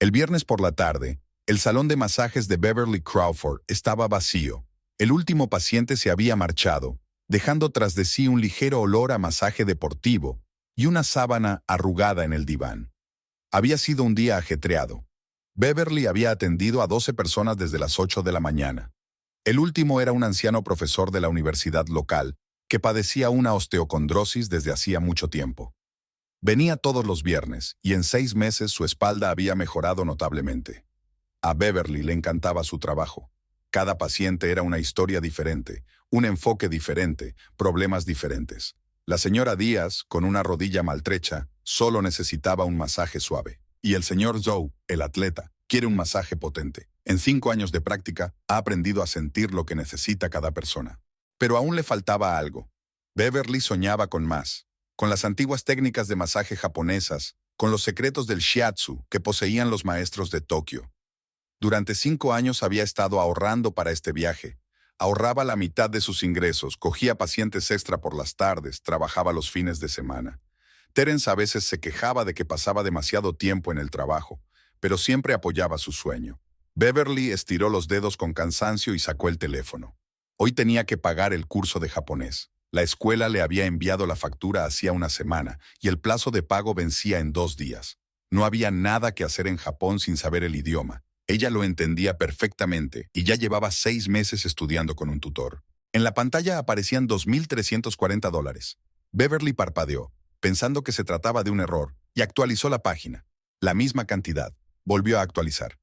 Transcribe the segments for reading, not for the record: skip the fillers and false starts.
El viernes por la tarde, el salón de masajes de Beverly Crawford estaba vacío. El último paciente se había marchado, dejando tras de sí un ligero olor a masaje deportivo y una sábana arrugada en el diván. Había sido un día ajetreado. Beverly había atendido a 12 personas desde las 8 de la mañana. El último era un anciano profesor de la universidad local que padecía una osteocondrosis desde hacía mucho tiempo. Venía todos los viernes y en 6 meses su espalda había mejorado notablemente. A Beverly le encantaba su trabajo. Cada paciente era una historia diferente, un enfoque diferente, problemas diferentes. La señora Díaz, con una rodilla maltrecha, solo necesitaba un masaje suave. Y el señor Zhou, el atleta, quiere un masaje potente. En 5 años de práctica, ha aprendido a sentir lo que necesita cada persona. Pero aún le faltaba algo. Beverly soñaba con más, con las antiguas técnicas de masaje japonesas, con los secretos del shiatsu que poseían los maestros de Tokio. Durante 5 años había estado ahorrando para este viaje. Ahorraba la mitad de sus ingresos, cogía pacientes extra por las tardes, trabajaba los fines de semana. Terence a veces se quejaba de que pasaba demasiado tiempo en el trabajo, pero siempre apoyaba su sueño. Beverly estiró los dedos con cansancio y sacó el teléfono. Hoy tenía que pagar el curso de japonés. La escuela le había enviado la factura hacía una semana y el plazo de pago vencía en 2 días. No había nada que hacer en Japón sin saber el idioma. Ella lo entendía perfectamente y ya llevaba 6 meses estudiando con un tutor. En la pantalla aparecían $2,340. Beverly parpadeó, pensando que se trataba de un error, y actualizó la página. La misma cantidad. Volvió a actualizar.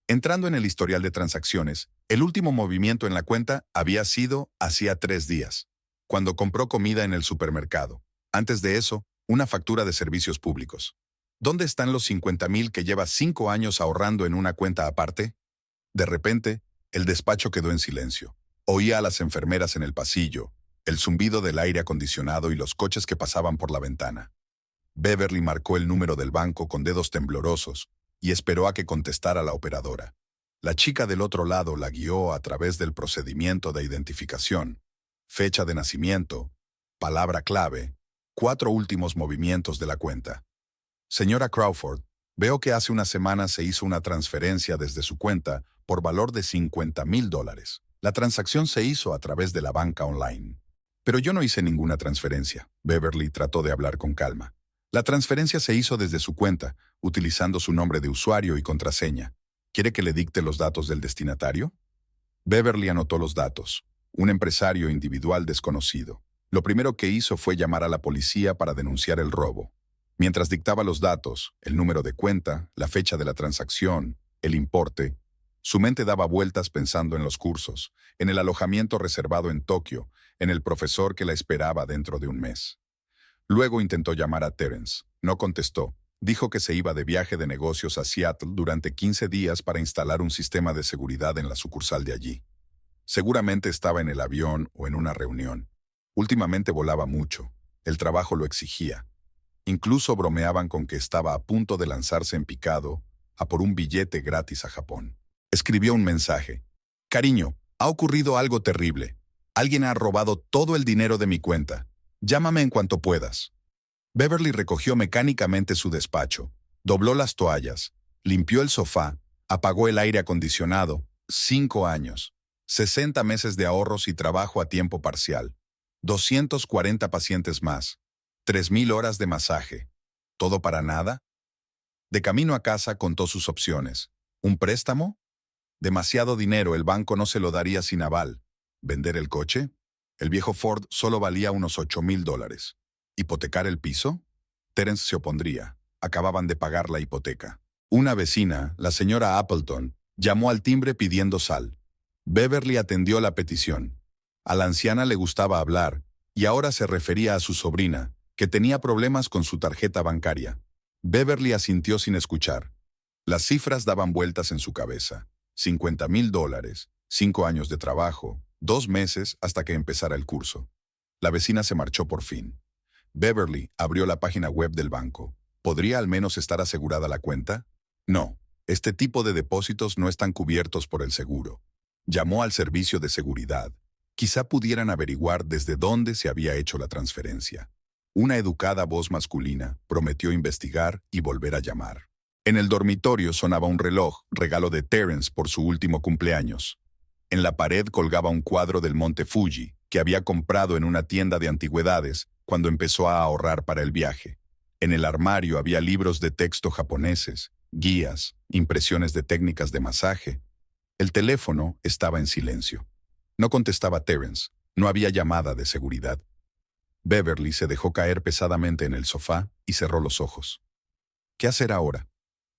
Entrando en el historial de transacciones, el último movimiento en la cuenta había sido hacía 3 días, cuando compró comida en el supermercado. Antes de eso, una factura de servicios públicos. ¿Dónde están los 50,000 que lleva 5 años ahorrando en una cuenta aparte? De repente, el despacho quedó en silencio. Oía a las enfermeras en el pasillo, el zumbido del aire acondicionado y los coches que pasaban por la ventana. Beverly marcó el número del banco con dedos temblorosos y esperó a que contestara la operadora. La chica del otro lado la guió a través del procedimiento de identificación, fecha de nacimiento, palabra clave, 4 últimos movimientos de la cuenta. Señora Crawford, veo que hace una semana se hizo una transferencia desde su cuenta por valor de $50,000. La transacción se hizo a través de la banca online. Pero yo no hice ninguna transferencia. Beverly trató de hablar con calma. La transferencia se hizo desde su cuenta, utilizando su nombre de usuario y contraseña. ¿Quiere que le dicte los datos del destinatario? Beverly anotó los datos. Un empresario individual desconocido. Lo primero que hizo fue llamar a la policía para denunciar el robo. Mientras dictaba los datos, el número de cuenta, la fecha de la transacción, el importe, su mente daba vueltas pensando en los cursos, en el alojamiento reservado en Tokio, en el profesor que la esperaba dentro de un mes. Luego intentó llamar a Terence. No contestó. Dijo que se iba de viaje de negocios a Seattle durante 15 días para instalar un sistema de seguridad en la sucursal de allí. Seguramente estaba en el avión o en una reunión. Últimamente volaba mucho. El trabajo lo exigía. Incluso bromeaban con que estaba a punto de lanzarse en picado a por un billete gratis a Japón. Escribió un mensaje. Cariño, ha ocurrido algo terrible. Alguien ha robado todo el dinero de mi cuenta. Llámame en cuanto puedas. Beverly recogió mecánicamente su despacho, dobló las toallas, limpió el sofá, apagó el aire acondicionado. 5 años, 60 meses de ahorros y trabajo a tiempo parcial, 240 pacientes más, 3,000 horas de masaje. ¿Todo para nada? De camino a casa contó sus opciones. ¿Un préstamo? Demasiado dinero, el banco no se lo daría sin aval. ¿Vender el coche? El viejo Ford solo valía unos $8,000. ¿Hipotecar el piso? Terence se opondría. Acababan de pagar la hipoteca. Una vecina, la señora Appleton, llamó al timbre pidiendo sal. Beverly atendió la petición. A la anciana le gustaba hablar, y ahora se refería a su sobrina, que tenía problemas con su tarjeta bancaria. Beverly asintió sin escuchar. Las cifras daban vueltas en su cabeza. $50,000, 5 años de trabajo, 2 meses hasta que empezara el curso. La vecina se marchó por fin. Beverly abrió la página web del banco. ¿Podría al menos estar asegurada la cuenta? No, este tipo de depósitos no están cubiertos por el seguro. Llamó al servicio de seguridad. Quizá pudieran averiguar desde dónde se había hecho la transferencia. Una educada voz masculina prometió investigar y volver a llamar. En el dormitorio sonaba un reloj, regalo de Terence por su último cumpleaños. En la pared colgaba un cuadro del monte Fuji, que había comprado en una tienda de antigüedades cuando empezó a ahorrar para el viaje. En el armario había libros de texto japoneses, guías, impresiones de técnicas de masaje. El teléfono estaba en silencio. No contestaba Terence, no había llamada de seguridad. Beverly se dejó caer pesadamente en el sofá y cerró los ojos. ¿Qué hacer ahora?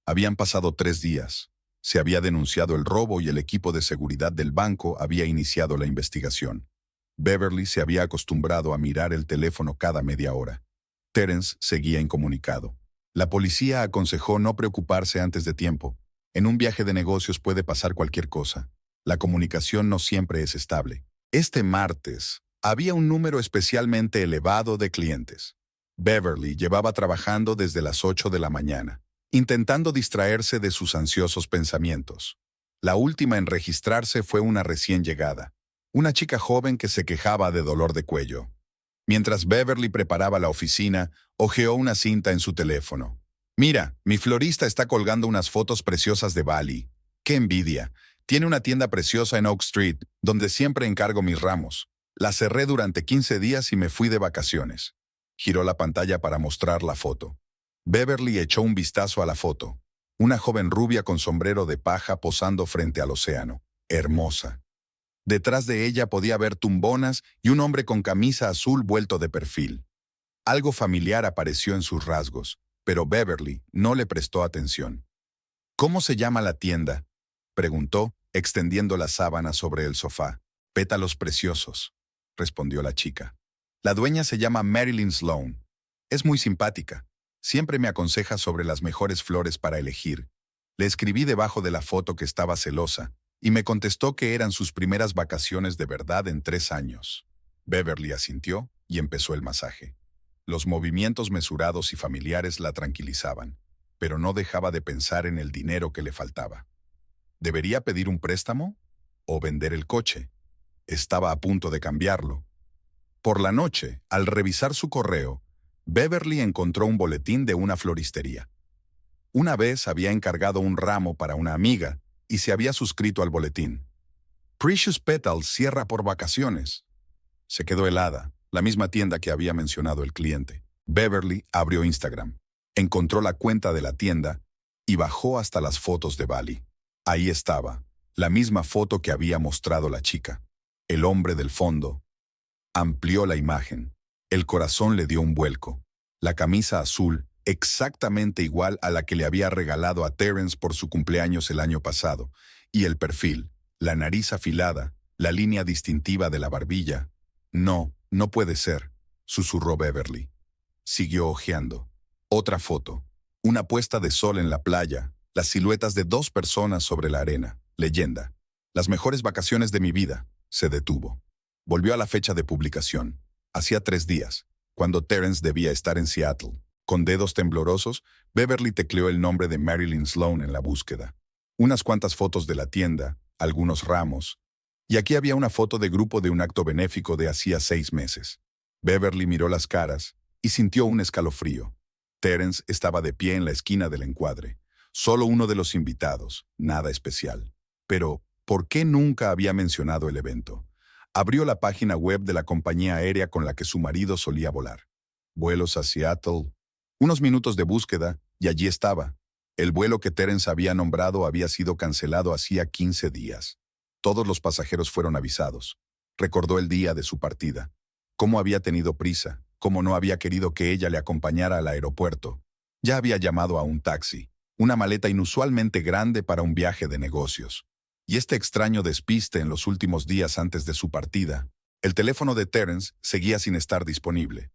Habían pasado 3 días. Se había denunciado el robo y el equipo de seguridad del banco había iniciado la investigación. Beverly se había acostumbrado a mirar el teléfono cada media hora. Terence seguía incomunicado. La policía aconsejó no preocuparse antes de tiempo. En un viaje de negocios puede pasar cualquier cosa. La comunicación no siempre es estable. Este martes, había un número especialmente elevado de clientes. Beverly llevaba trabajando desde las 8 de la mañana, intentando distraerse de sus ansiosos pensamientos. La última en registrarse fue una recién llegada, una chica joven que se quejaba de dolor de cuello. Mientras Beverly preparaba la oficina, hojeó una cinta en su teléfono. «Mira, mi florista está colgando unas fotos preciosas de Bali. ¡Qué envidia! Tiene una tienda preciosa en Oak Street, donde siempre encargo mis ramos. La cerré durante 15 días y me fui de vacaciones». Giró la pantalla para mostrar la foto. Beverly echó un vistazo a la foto. Una joven rubia con sombrero de paja posando frente al océano. Hermosa. Detrás de ella podía ver tumbonas y un hombre con camisa azul vuelto de perfil. Algo familiar apareció en sus rasgos, pero Beverly no le prestó atención. «¿Cómo se llama la tienda?», preguntó, extendiendo la sábana sobre el sofá. «Pétalos preciosos», respondió la chica. «La dueña se llama Marilyn Sloan. Es muy simpática. Siempre me aconseja sobre las mejores flores para elegir». Le escribí debajo de la foto que estaba celosa, y me contestó que eran sus primeras vacaciones de verdad en 3 años. Beverly asintió y empezó el masaje. Los movimientos mesurados y familiares la tranquilizaban, pero no dejaba de pensar en el dinero que le faltaba. ¿Debería pedir un préstamo? ¿O vender el coche? Estaba a punto de cambiarlo. Por la noche, al revisar su correo, Beverly encontró un boletín de una floristería. Una vez había encargado un ramo para una amiga y se había suscrito al boletín. «Precious Petals cierra por vacaciones». Se quedó helada, la misma tienda que había mencionado el cliente. Beverly abrió Instagram, encontró la cuenta de la tienda y bajó hasta las fotos de Bali. Ahí estaba, la misma foto que había mostrado la chica. El hombre del fondo. Amplió la imagen. El corazón le dio un vuelco. La camisa azul, exactamente igual a la que le había regalado a Terence por su cumpleaños el año pasado, y el perfil, la nariz afilada, la línea distintiva de la barbilla. «No, no puede ser», susurró Beverly. Siguió hojeando. Otra foto. Una puesta de sol en la playa, las siluetas de 2 personas sobre la arena. Leyenda. «Las mejores vacaciones de mi vida». Se detuvo. Volvió a la fecha de publicación. Hacía 3 días, cuando Terence debía estar en Seattle. Con dedos temblorosos, Beverly tecleó el nombre de Marilyn Sloan en la búsqueda. Unas cuantas fotos de la tienda, algunos ramos, y aquí había una foto de grupo de un acto benéfico de hacía 6 meses. Beverly miró las caras y sintió un escalofrío. Terence estaba de pie en la esquina del encuadre. Solo uno de los invitados, nada especial. Pero, ¿por qué nunca había mencionado el evento? Abrió la página web de la compañía aérea con la que su marido solía volar. Vuelos a Seattle. Unos minutos de búsqueda, y allí estaba. El vuelo que Terence había nombrado había sido cancelado hacía 15 días. Todos los pasajeros fueron avisados. Recordó el día de su partida. Cómo había tenido prisa, cómo no había querido que ella le acompañara al aeropuerto. Ya había llamado a un taxi, una maleta inusualmente grande para un viaje de negocios. Y este extraño despiste en los últimos días antes de su partida. El teléfono de Terence seguía sin estar disponible.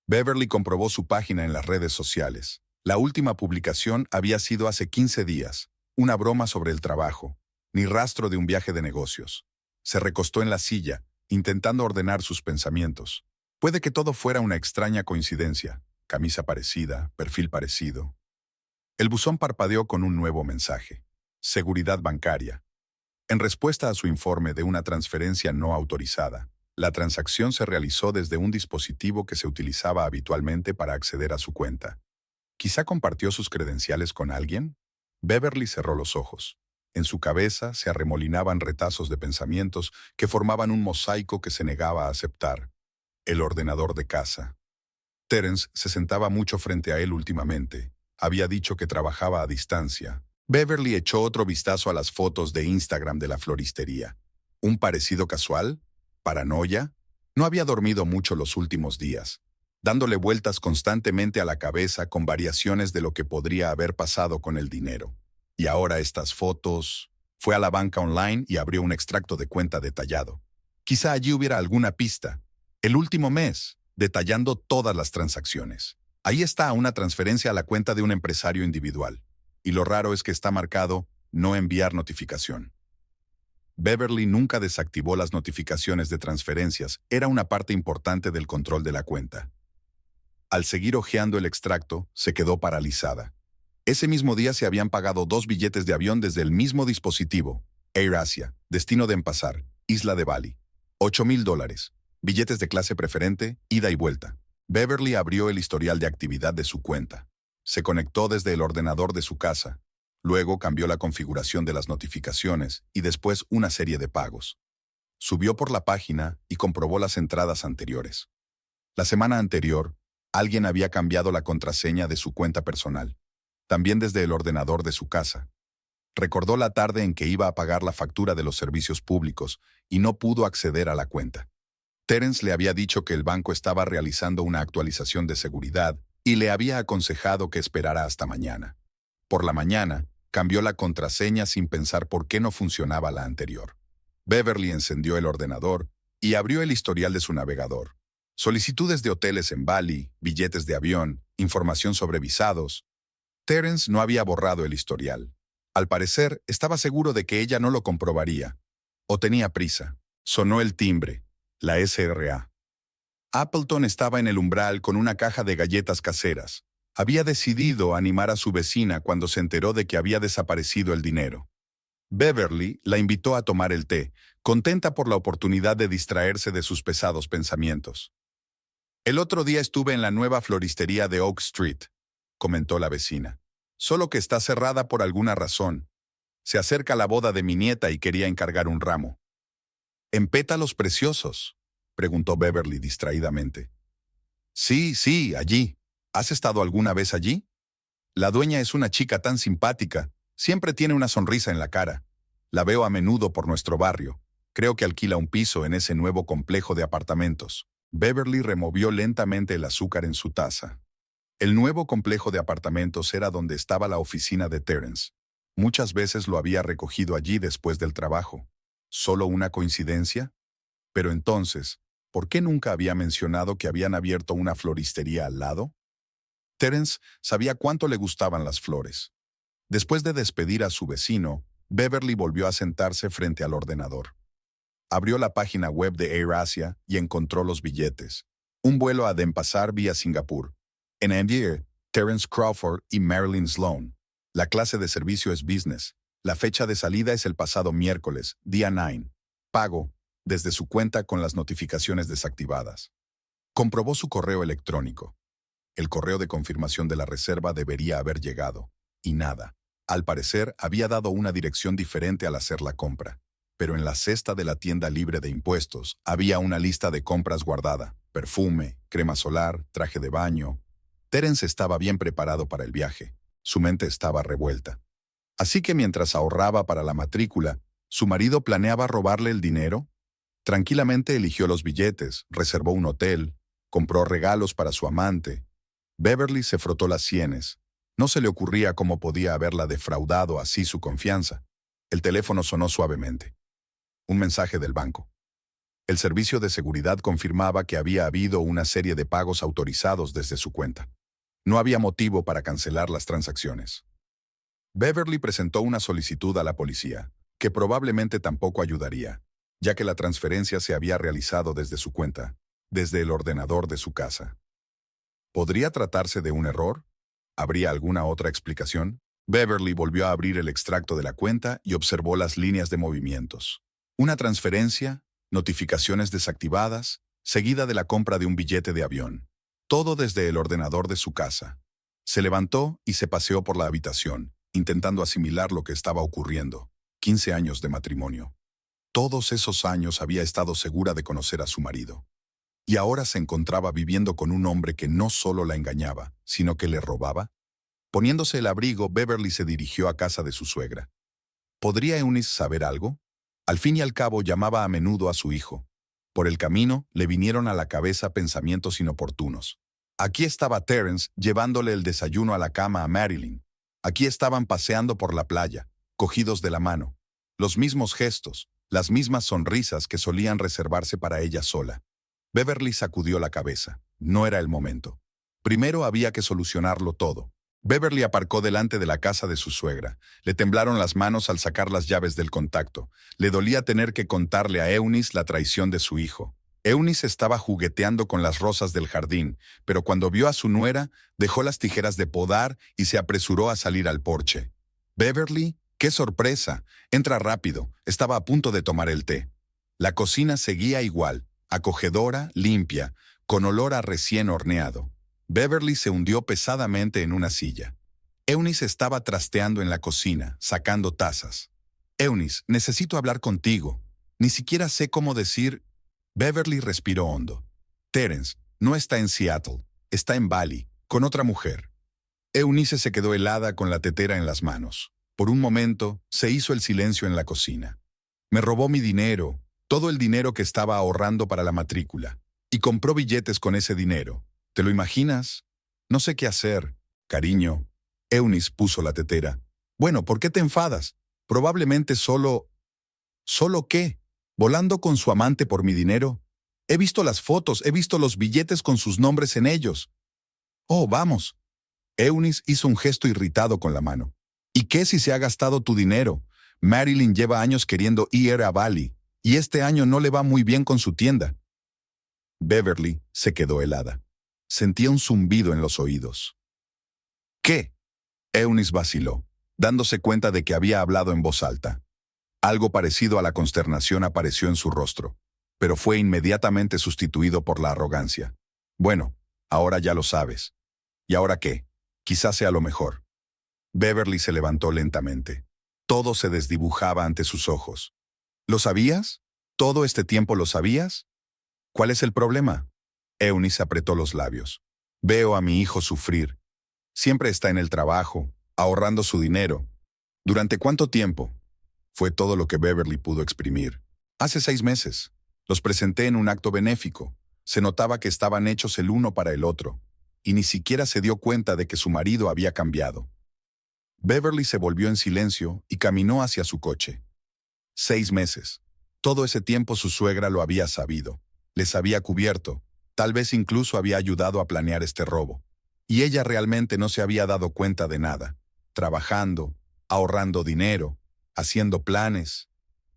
Beverly comprobó su página en las redes sociales. La última publicación había sido hace 15 días, una broma sobre el trabajo, ni rastro de un viaje de negocios. Se recostó en la silla, intentando ordenar sus pensamientos. Puede que todo fuera una extraña coincidencia, camisa parecida, perfil parecido. El buzón parpadeó con un nuevo mensaje. Seguridad bancaria. En respuesta a su informe de una transferencia no autorizada, la transacción se realizó desde un dispositivo que se utilizaba habitualmente para acceder a su cuenta. ¿Quizá compartió sus credenciales con alguien? Beverly cerró los ojos. En su cabeza se arremolinaban retazos de pensamientos que formaban un mosaico que se negaba a aceptar. El ordenador de casa. Terence se sentaba mucho frente a él últimamente. Había dicho que trabajaba a distancia. Beverly echó otro vistazo a las fotos de Instagram de la floristería. ¿Un parecido casual? ¿Paranoia? No había dormido mucho los últimos días, dándole vueltas constantemente a la cabeza con variaciones de lo que podría haber pasado con el dinero. Y ahora estas fotos... Fue a la banca online y abrió un extracto de cuenta detallado. Quizá allí hubiera alguna pista. El último mes, detallando todas las transacciones. Ahí está una transferencia a la cuenta de un empresario individual. Y lo raro es que está marcado no enviar notificación. Beverly nunca desactivó las notificaciones de transferencias. Era una parte importante del control de la cuenta. Al seguir hojeando el extracto, se quedó paralizada. Ese mismo día se habían pagado 2 billetes de avión desde el mismo dispositivo. AirAsia, destino de Denpasar, Isla de Bali. $8,000. Billetes de clase preferente, ida y vuelta. Beverly abrió el historial de actividad de su cuenta. Se conectó desde el ordenador de su casa. Luego cambió la configuración de las notificaciones y después una serie de pagos. Subió por la página y comprobó las entradas anteriores. La semana anterior, alguien había cambiado la contraseña de su cuenta personal. También desde el ordenador de su casa. Recordó la tarde en que iba a pagar la factura de los servicios públicos y no pudo acceder a la cuenta. Terence le había dicho que el banco estaba realizando una actualización de seguridad y le había aconsejado que esperara hasta mañana. Por la mañana, cambió la contraseña sin pensar por qué no funcionaba la anterior. Beverly encendió el ordenador y abrió el historial de su navegador. Solicitudes de hoteles en Bali, billetes de avión, información sobre visados. Terence no había borrado el historial. Al parecer, estaba seguro de que ella no lo comprobaría. O tenía prisa. Sonó el timbre. La SRA. Appleton estaba en el umbral con una caja de galletas caseras. Había decidido animar a su vecina cuando se enteró de que había desaparecido el dinero. Beverly la invitó a tomar el té, contenta por la oportunidad de distraerse de sus pesados pensamientos. El otro día estuve en la nueva floristería de Oak Street, comentó la vecina. Solo que está cerrada por alguna razón. Se acerca la boda de mi nieta y quería encargar un ramo. ¿En pétalos preciosos?, preguntó Beverly distraídamente. Sí, allí. ¿Has estado alguna vez allí? La dueña es una chica tan simpática. Siempre tiene una sonrisa en la cara. La veo a menudo por nuestro barrio. Creo que alquila un piso en ese nuevo complejo de apartamentos. Beverly removió lentamente el azúcar en su taza. El nuevo complejo de apartamentos era donde estaba la oficina de Terence. Muchas veces lo había recogido allí después del trabajo. ¿Solo una coincidencia? Pero entonces, ¿por qué nunca había mencionado que habían abierto una floristería al lado? Terence sabía cuánto le gustaban las flores. Después de despedir a su vecino, Beverly volvió a sentarse frente al ordenador. Abrió la página web de AirAsia y encontró los billetes. Un vuelo a Denpasar vía Singapur. En Andier, Terence Crawford y Marilyn Sloan. La clase de servicio es business. La fecha de salida es el pasado miércoles, día 9. Pago, desde su cuenta con las notificaciones desactivadas. Comprobó su correo electrónico. El correo de confirmación de la reserva debería haber llegado. Y nada. Al parecer, había dado una dirección diferente al hacer la compra. Pero en la cesta de la tienda libre de impuestos había una lista de compras guardada. Perfume, crema solar, traje de baño. Terence estaba bien preparado para el viaje. Su mente estaba revuelta. Así que mientras ahorraba para la matrícula, ¿su marido planeaba robarle el dinero? Tranquilamente eligió los billetes, reservó un hotel, compró regalos para su amante. Beverly se frotó las sienes. No se le ocurría cómo podía haberla defraudado así su confianza. El teléfono sonó suavemente. Un mensaje del banco. El servicio de seguridad confirmaba que había habido una serie de pagos autorizados desde su cuenta. No había motivo para cancelar las transacciones. Beverly presentó una solicitud a la policía, que probablemente tampoco ayudaría, ya que la transferencia se había realizado desde su cuenta, desde el ordenador de su casa. ¿Podría tratarse de un error? ¿Habría alguna otra explicación? Beverly volvió a abrir el extracto de la cuenta y observó las líneas de movimientos. Una transferencia, notificaciones desactivadas, seguida de la compra de un billete de avión. Todo desde el ordenador de su casa. Se levantó y se paseó por la habitación, intentando asimilar lo que estaba ocurriendo. 15 años de matrimonio. Todos esos años había estado segura de conocer a su marido. Y ahora se encontraba viviendo con un hombre que no solo la engañaba, sino que le robaba. Poniéndose el abrigo, Beverly se dirigió a casa de su suegra. ¿Podría Eunice saber algo? Al fin y al cabo llamaba a menudo a su hijo. Por el camino le vinieron a la cabeza pensamientos inoportunos. Aquí estaba Terence llevándole el desayuno a la cama a Marilyn. Aquí estaban paseando por la playa, cogidos de la mano. Los mismos gestos, las mismas sonrisas que solían reservarse para ella sola. Beverly sacudió la cabeza. No era el momento. Primero había que solucionarlo todo. Beverly aparcó delante de la casa de su suegra. Le temblaron las manos al sacar las llaves del contacto. Le dolía tener que contarle a Eunice la traición de su hijo. Eunice estaba jugueteando con las rosas del jardín, pero cuando vio a su nuera, dejó las tijeras de podar y se apresuró a salir al porche. «Beverly, qué sorpresa. Entra rápido. Estaba a punto de tomar el té». La cocina seguía igual, acogedora, limpia, con olor a recién horneado. Beverly se hundió pesadamente en una silla. Eunice estaba trasteando en la cocina, sacando tazas. «Eunice, necesito hablar contigo. Ni siquiera sé cómo decir...» Beverly respiró hondo. «Terence, no está en Seattle, está en Bali, con otra mujer». Eunice se quedó helada con la tetera en las manos. Por un momento, se hizo el silencio en la cocina. «Me robó mi dinero, todo el dinero que estaba ahorrando para la matrícula, y compró billetes con ese dinero. ¿Te lo imaginas? No sé qué hacer, cariño». Eunice puso la tetera. «Bueno, ¿por qué te enfadas? Probablemente solo... ¿Solo qué? ¿Volando con su amante por mi dinero? He visto las fotos, he visto los billetes con sus nombres en ellos». «Oh, vamos». Eunice hizo un gesto irritado con la mano. «¿Y qué si se ha gastado tu dinero? Marilyn lleva años queriendo ir a Bali, y este año no le va muy bien con su tienda». Beverly se quedó helada. Sentía un zumbido en los oídos. «¿Qué?». Eunice vaciló, dándose cuenta de que había hablado en voz alta. Algo parecido a la consternación apareció en su rostro, pero fue inmediatamente sustituido por la arrogancia. «Bueno, ahora ya lo sabes. ¿Y ahora qué? Quizás sea lo mejor». Beverly se levantó lentamente. Todo se desdibujaba ante sus ojos. «¿Lo sabías? ¿Todo este tiempo lo sabías? ¿Cuál es el problema?». Eunice apretó los labios. «Veo a mi hijo sufrir. Siempre está en el trabajo, ahorrando su dinero». «¿Durante cuánto tiempo?». Fue todo lo que Beverly pudo exprimir. «Hace 6 meses. Los presenté en un acto benéfico. Se notaba que estaban hechos el uno para el otro, y ni siquiera se dio cuenta de que su marido había cambiado». Beverly se volvió en silencio y caminó hacia su coche. 6 meses. Todo ese tiempo su suegra lo había sabido. Les había cubierto. Tal vez incluso había ayudado a planear este robo. Y ella realmente no se había dado cuenta de nada. Trabajando, ahorrando dinero, haciendo planes.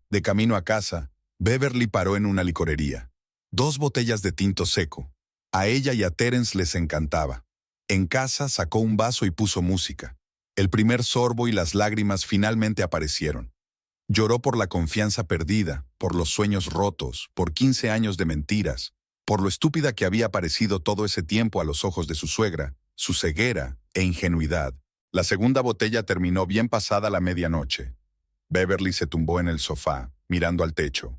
De camino a casa, Beverly paró en una licorería. 2 botellas de tinto seco. A ella y a Terence les encantaba. En casa sacó un vaso y puso música. El primer sorbo y las lágrimas finalmente aparecieron. Lloró por la confianza perdida, por los sueños rotos, por 15 años de mentiras, por lo estúpida que había parecido todo ese tiempo a los ojos de su suegra, su ceguera e ingenuidad. La segunda botella terminó bien pasada la medianoche. Beverly se tumbó en el sofá, mirando al techo.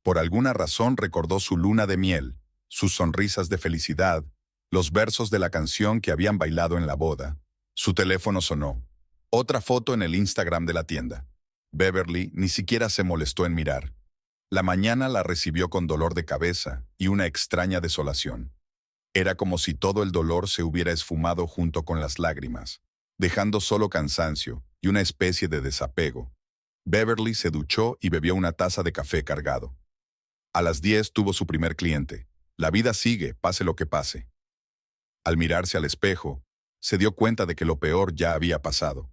Por alguna razón recordó su luna de miel, sus sonrisas de felicidad, los versos de la canción que habían bailado en la boda. Su teléfono sonó. Otra foto en el Instagram de la tienda. Beverly ni siquiera se molestó en mirar. La mañana la recibió con dolor de cabeza y una extraña desolación. Era como si todo el dolor se hubiera esfumado junto con las lágrimas, dejando solo cansancio y una especie de desapego. Beverly se duchó y bebió una taza de café cargado. A las 10 tuvo su primer cliente. La vida sigue, pase lo que pase. Al mirarse al espejo, se dio cuenta de que lo peor ya había pasado.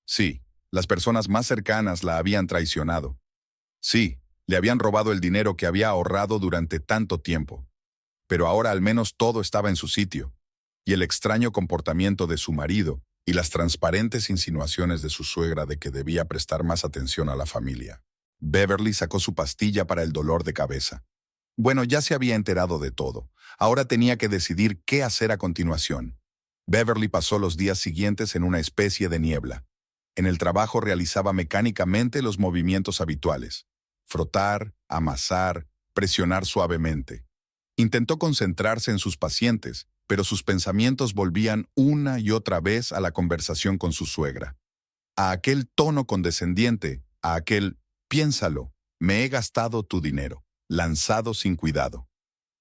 Sí, las personas más cercanas la habían traicionado. Sí, le habían robado el dinero que había ahorrado durante tanto tiempo. Pero ahora al menos todo estaba en su sitio, y el extraño comportamiento de su marido y las transparentes insinuaciones de su suegra de que debía prestar más atención a la familia. Beverly sacó su pastilla para el dolor de cabeza. Bueno, ya se había enterado de todo. Ahora tenía que decidir qué hacer a continuación. Beverly pasó los días siguientes en una especie de niebla. En el trabajo realizaba mecánicamente los movimientos habituales: frotar, amasar, presionar suavemente. Intentó concentrarse en sus pacientes, pero sus pensamientos volvían una y otra vez a la conversación con su suegra, a aquel tono condescendiente, a aquel «piénsalo, me he gastado tu dinero», lanzado sin cuidado.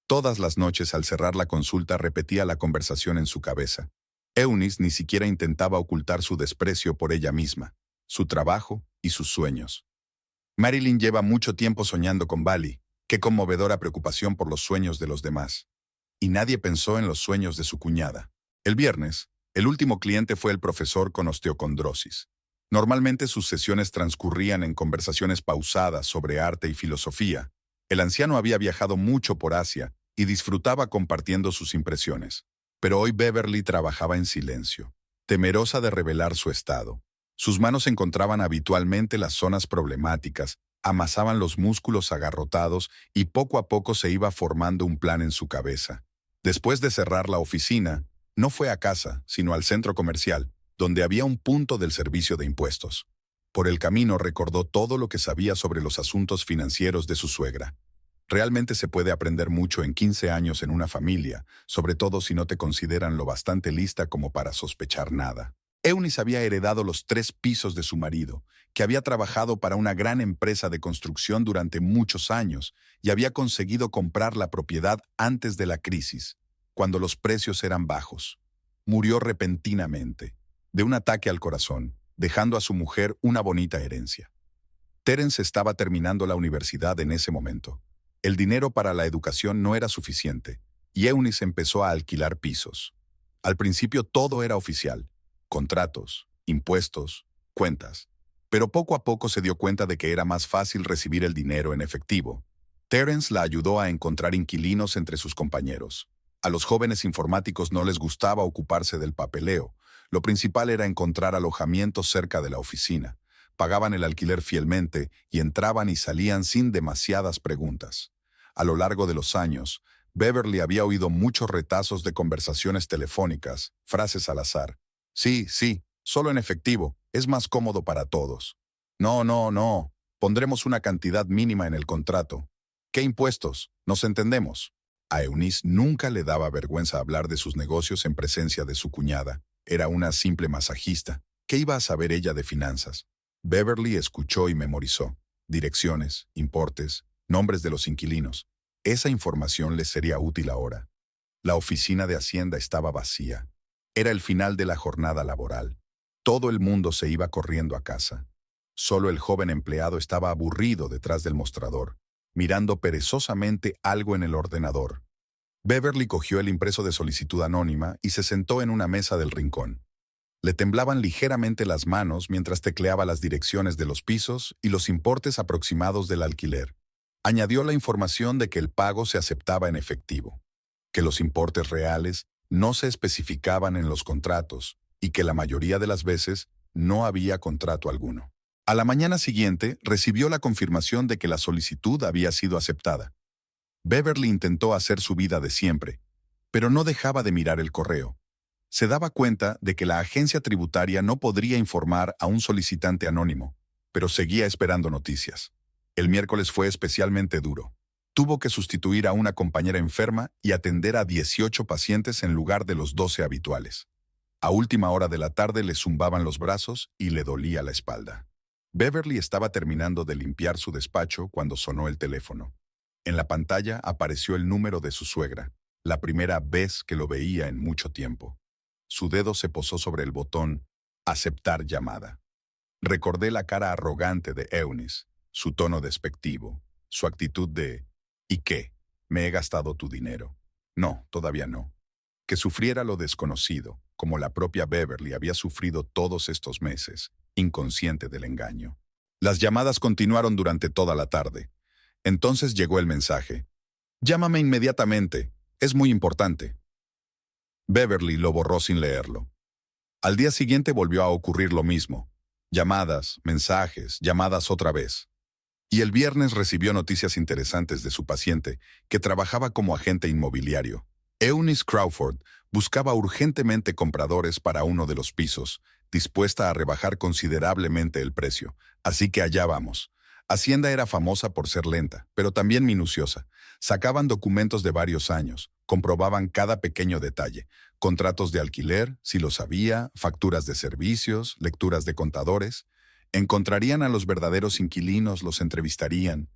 Todas las noches al cerrar la consulta repetía la conversación en su cabeza. Eunice ni siquiera intentaba ocultar su desprecio por ella misma, su trabajo y sus sueños. Marilyn lleva mucho tiempo soñando con Bali. Qué conmovedora preocupación por los sueños de los demás. Y nadie pensó en los sueños de su cuñada. El viernes, el último cliente fue el profesor con osteocondrosis. Normalmente sus sesiones transcurrían en conversaciones pausadas sobre arte y filosofía. El anciano había viajado mucho por Asia y disfrutaba compartiendo sus impresiones. Pero hoy Beverly trabajaba en silencio, temerosa de revelar su estado. Sus manos encontraban habitualmente las zonas problemáticas, amasaban los músculos agarrotados y poco a poco se iba formando un plan en su cabeza. Después de cerrar la oficina, no fue a casa, sino al centro comercial, donde había un punto del servicio de impuestos. Por el camino recordó todo lo que sabía sobre los asuntos financieros de su suegra. Realmente se puede aprender mucho en 15 años en una familia, sobre todo si no te consideran lo bastante lista como para sospechar nada. Eunice había heredado los 3 pisos de su marido, que había trabajado para una gran empresa de construcción durante muchos años y había conseguido comprar la propiedad antes de la crisis, cuando los precios eran bajos. Murió repentinamente, de un ataque al corazón, dejando a su mujer una bonita herencia. Terence estaba terminando la universidad en ese momento. El dinero para la educación no era suficiente, y Eunice empezó a alquilar pisos. Al principio todo era oficial: contratos, impuestos, cuentas. Pero poco a poco se dio cuenta de que era más fácil recibir el dinero en efectivo. Terence la ayudó a encontrar inquilinos entre sus compañeros. A los jóvenes informáticos no les gustaba ocuparse del papeleo. Lo principal era encontrar alojamiento cerca de la oficina. Pagaban el alquiler fielmente y entraban y salían sin demasiadas preguntas. A lo largo de los años, Beverly había oído muchos retazos de conversaciones telefónicas, frases al azar. Sí, solo en efectivo, es más cómodo para todos. No, pondremos una cantidad mínima en el contrato. ¿Qué impuestos? Nos entendemos. A Eunice nunca le daba vergüenza hablar de sus negocios en presencia de su cuñada. Era una simple masajista. ¿Qué iba a saber ella de finanzas? Beverly escuchó y memorizó. Direcciones, importes, nombres de los inquilinos. Esa información les sería útil ahora. La oficina de Hacienda estaba vacía. Era el final de la jornada laboral. Todo el mundo se iba corriendo a casa. Solo el joven empleado estaba aburrido detrás del mostrador, mirando perezosamente algo en el ordenador. Beverly cogió el impreso de solicitud anónima y se sentó en una mesa del rincón. Le temblaban ligeramente las manos mientras tecleaba las direcciones de los pisos y los importes aproximados del alquiler. Añadió la información de que el pago se aceptaba en efectivo, que los importes reales no se especificaban en los contratos y que la mayoría de las veces no había contrato alguno. A la mañana siguiente recibió la confirmación de que la solicitud había sido aceptada. Beverly intentó hacer su vida de siempre, pero no dejaba de mirar el correo. Se daba cuenta de que la agencia tributaria no podría informar a un solicitante anónimo, pero seguía esperando noticias. El miércoles fue especialmente duro. Tuvo que sustituir a una compañera enferma y atender a 18 pacientes en lugar de los 12 habituales. A última hora de la tarde le zumbaban los brazos y le dolía la espalda. Beverly estaba terminando de limpiar su despacho cuando sonó el teléfono. En la pantalla apareció el número de su suegra, la primera vez que lo veía en mucho tiempo. Su dedo se posó sobre el botón «Aceptar llamada». Recordé la cara arrogante de Eunice, su tono despectivo, su actitud de «¿Y qué? Me he gastado tu dinero». No, todavía no. Que sufriera lo desconocido, como la propia Beverly había sufrido todos estos meses, inconsciente del engaño. Las llamadas continuaron durante toda la tarde. Entonces llegó el mensaje. «Llámame inmediatamente, es muy importante». Beverly lo borró sin leerlo. Al día siguiente volvió a ocurrir lo mismo. Llamadas, mensajes, llamadas otra vez. Y el viernes recibió noticias interesantes de su paciente, que trabajaba como agente inmobiliario. Eunice Crawford buscaba urgentemente compradores para uno de los pisos, dispuesta a rebajar considerablemente el precio. Así que allá vamos. Hacienda era famosa por ser lenta, pero también minuciosa. Sacaban documentos de varios años, comprobaban cada pequeño detalle, contratos de alquiler, si los había, facturas de servicios, lecturas de contadores. Encontrarían a los verdaderos inquilinos, los entrevistarían,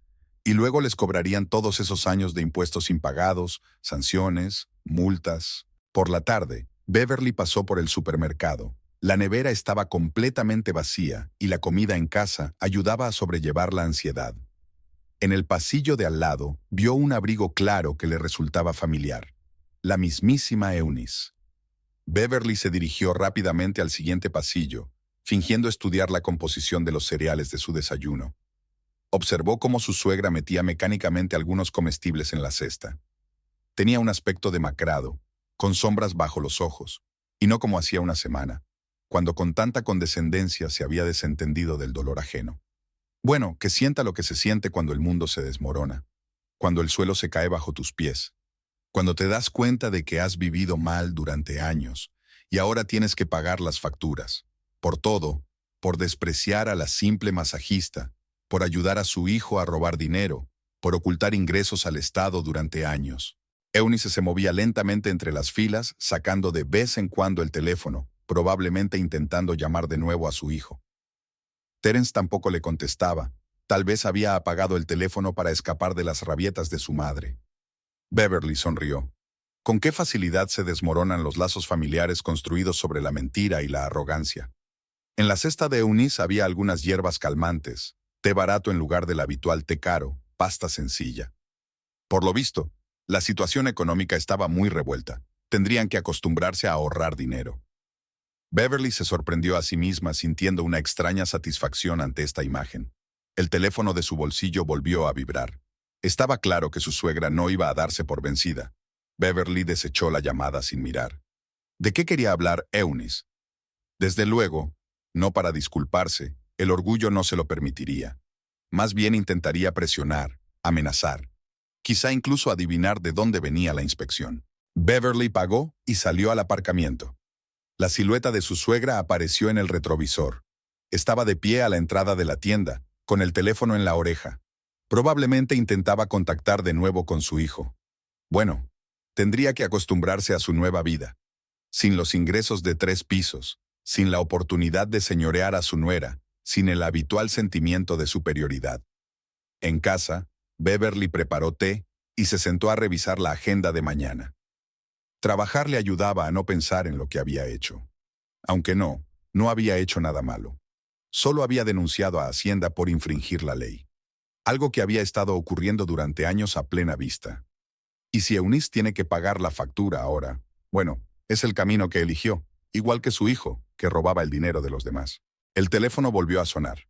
y luego les cobrarían todos esos años de impuestos impagados, sanciones, multas. Por la tarde, Beverly pasó por el supermercado. La nevera estaba completamente vacía y la comida en casa ayudaba a sobrellevar la ansiedad. En el pasillo de al lado, vio un abrigo claro que le resultaba familiar. La mismísima Eunice. Beverly se dirigió rápidamente al siguiente pasillo, fingiendo estudiar la composición de los cereales de su desayuno. Observó cómo su suegra metía mecánicamente algunos comestibles en la cesta. Tenía un aspecto demacrado, con sombras bajo los ojos, y no como hacía una semana, cuando con tanta condescendencia se había desentendido del dolor ajeno. Bueno, que sienta lo que se siente cuando el mundo se desmorona, cuando el suelo se cae bajo tus pies, cuando te das cuenta de que has vivido mal durante años y ahora tienes que pagar las facturas, por todo, por despreciar a la simple masajista, por ayudar a su hijo a robar dinero, por ocultar ingresos al Estado durante años. Eunice se movía lentamente entre las filas, sacando de vez en cuando el teléfono, probablemente intentando llamar de nuevo a su hijo. Terence tampoco le contestaba. Tal vez había apagado el teléfono para escapar de las rabietas de su madre. Beverly sonrió. Con qué facilidad se desmoronan los lazos familiares construidos sobre la mentira y la arrogancia. En la cesta de Eunice había algunas hierbas calmantes, té barato en lugar del habitual té caro, pasta sencilla. Por lo visto, la situación económica estaba muy revuelta. Tendrían que acostumbrarse a ahorrar dinero. Beverly se sorprendió a sí misma sintiendo una extraña satisfacción ante esta imagen. El teléfono de su bolsillo volvió a vibrar. Estaba claro que su suegra no iba a darse por vencida. Beverly desechó la llamada sin mirar. ¿De qué quería hablar Eunice? Desde luego, no para disculparse, el orgullo no se lo permitiría. Más bien intentaría presionar, amenazar, quizá incluso adivinar de dónde venía la inspección. Beverly pagó y salió al aparcamiento. La silueta de su suegra apareció en el retrovisor. Estaba de pie a la entrada de la tienda, con el teléfono en la oreja. Probablemente intentaba contactar de nuevo con su hijo. Bueno, tendría que acostumbrarse a su nueva vida. Sin los ingresos de 3 pisos, sin la oportunidad de señorear a su nuera, sin el habitual sentimiento de superioridad. En casa, Beverly preparó té y se sentó a revisar la agenda de mañana. Trabajar le ayudaba a no pensar en lo que había hecho. Aunque no había hecho nada malo. Solo había denunciado a Hacienda por infringir la ley. Algo que había estado ocurriendo durante años a plena vista. Y si Eunice tiene que pagar la factura ahora, bueno, es el camino que eligió, igual que su hijo, que robaba el dinero de los demás. El teléfono volvió a sonar.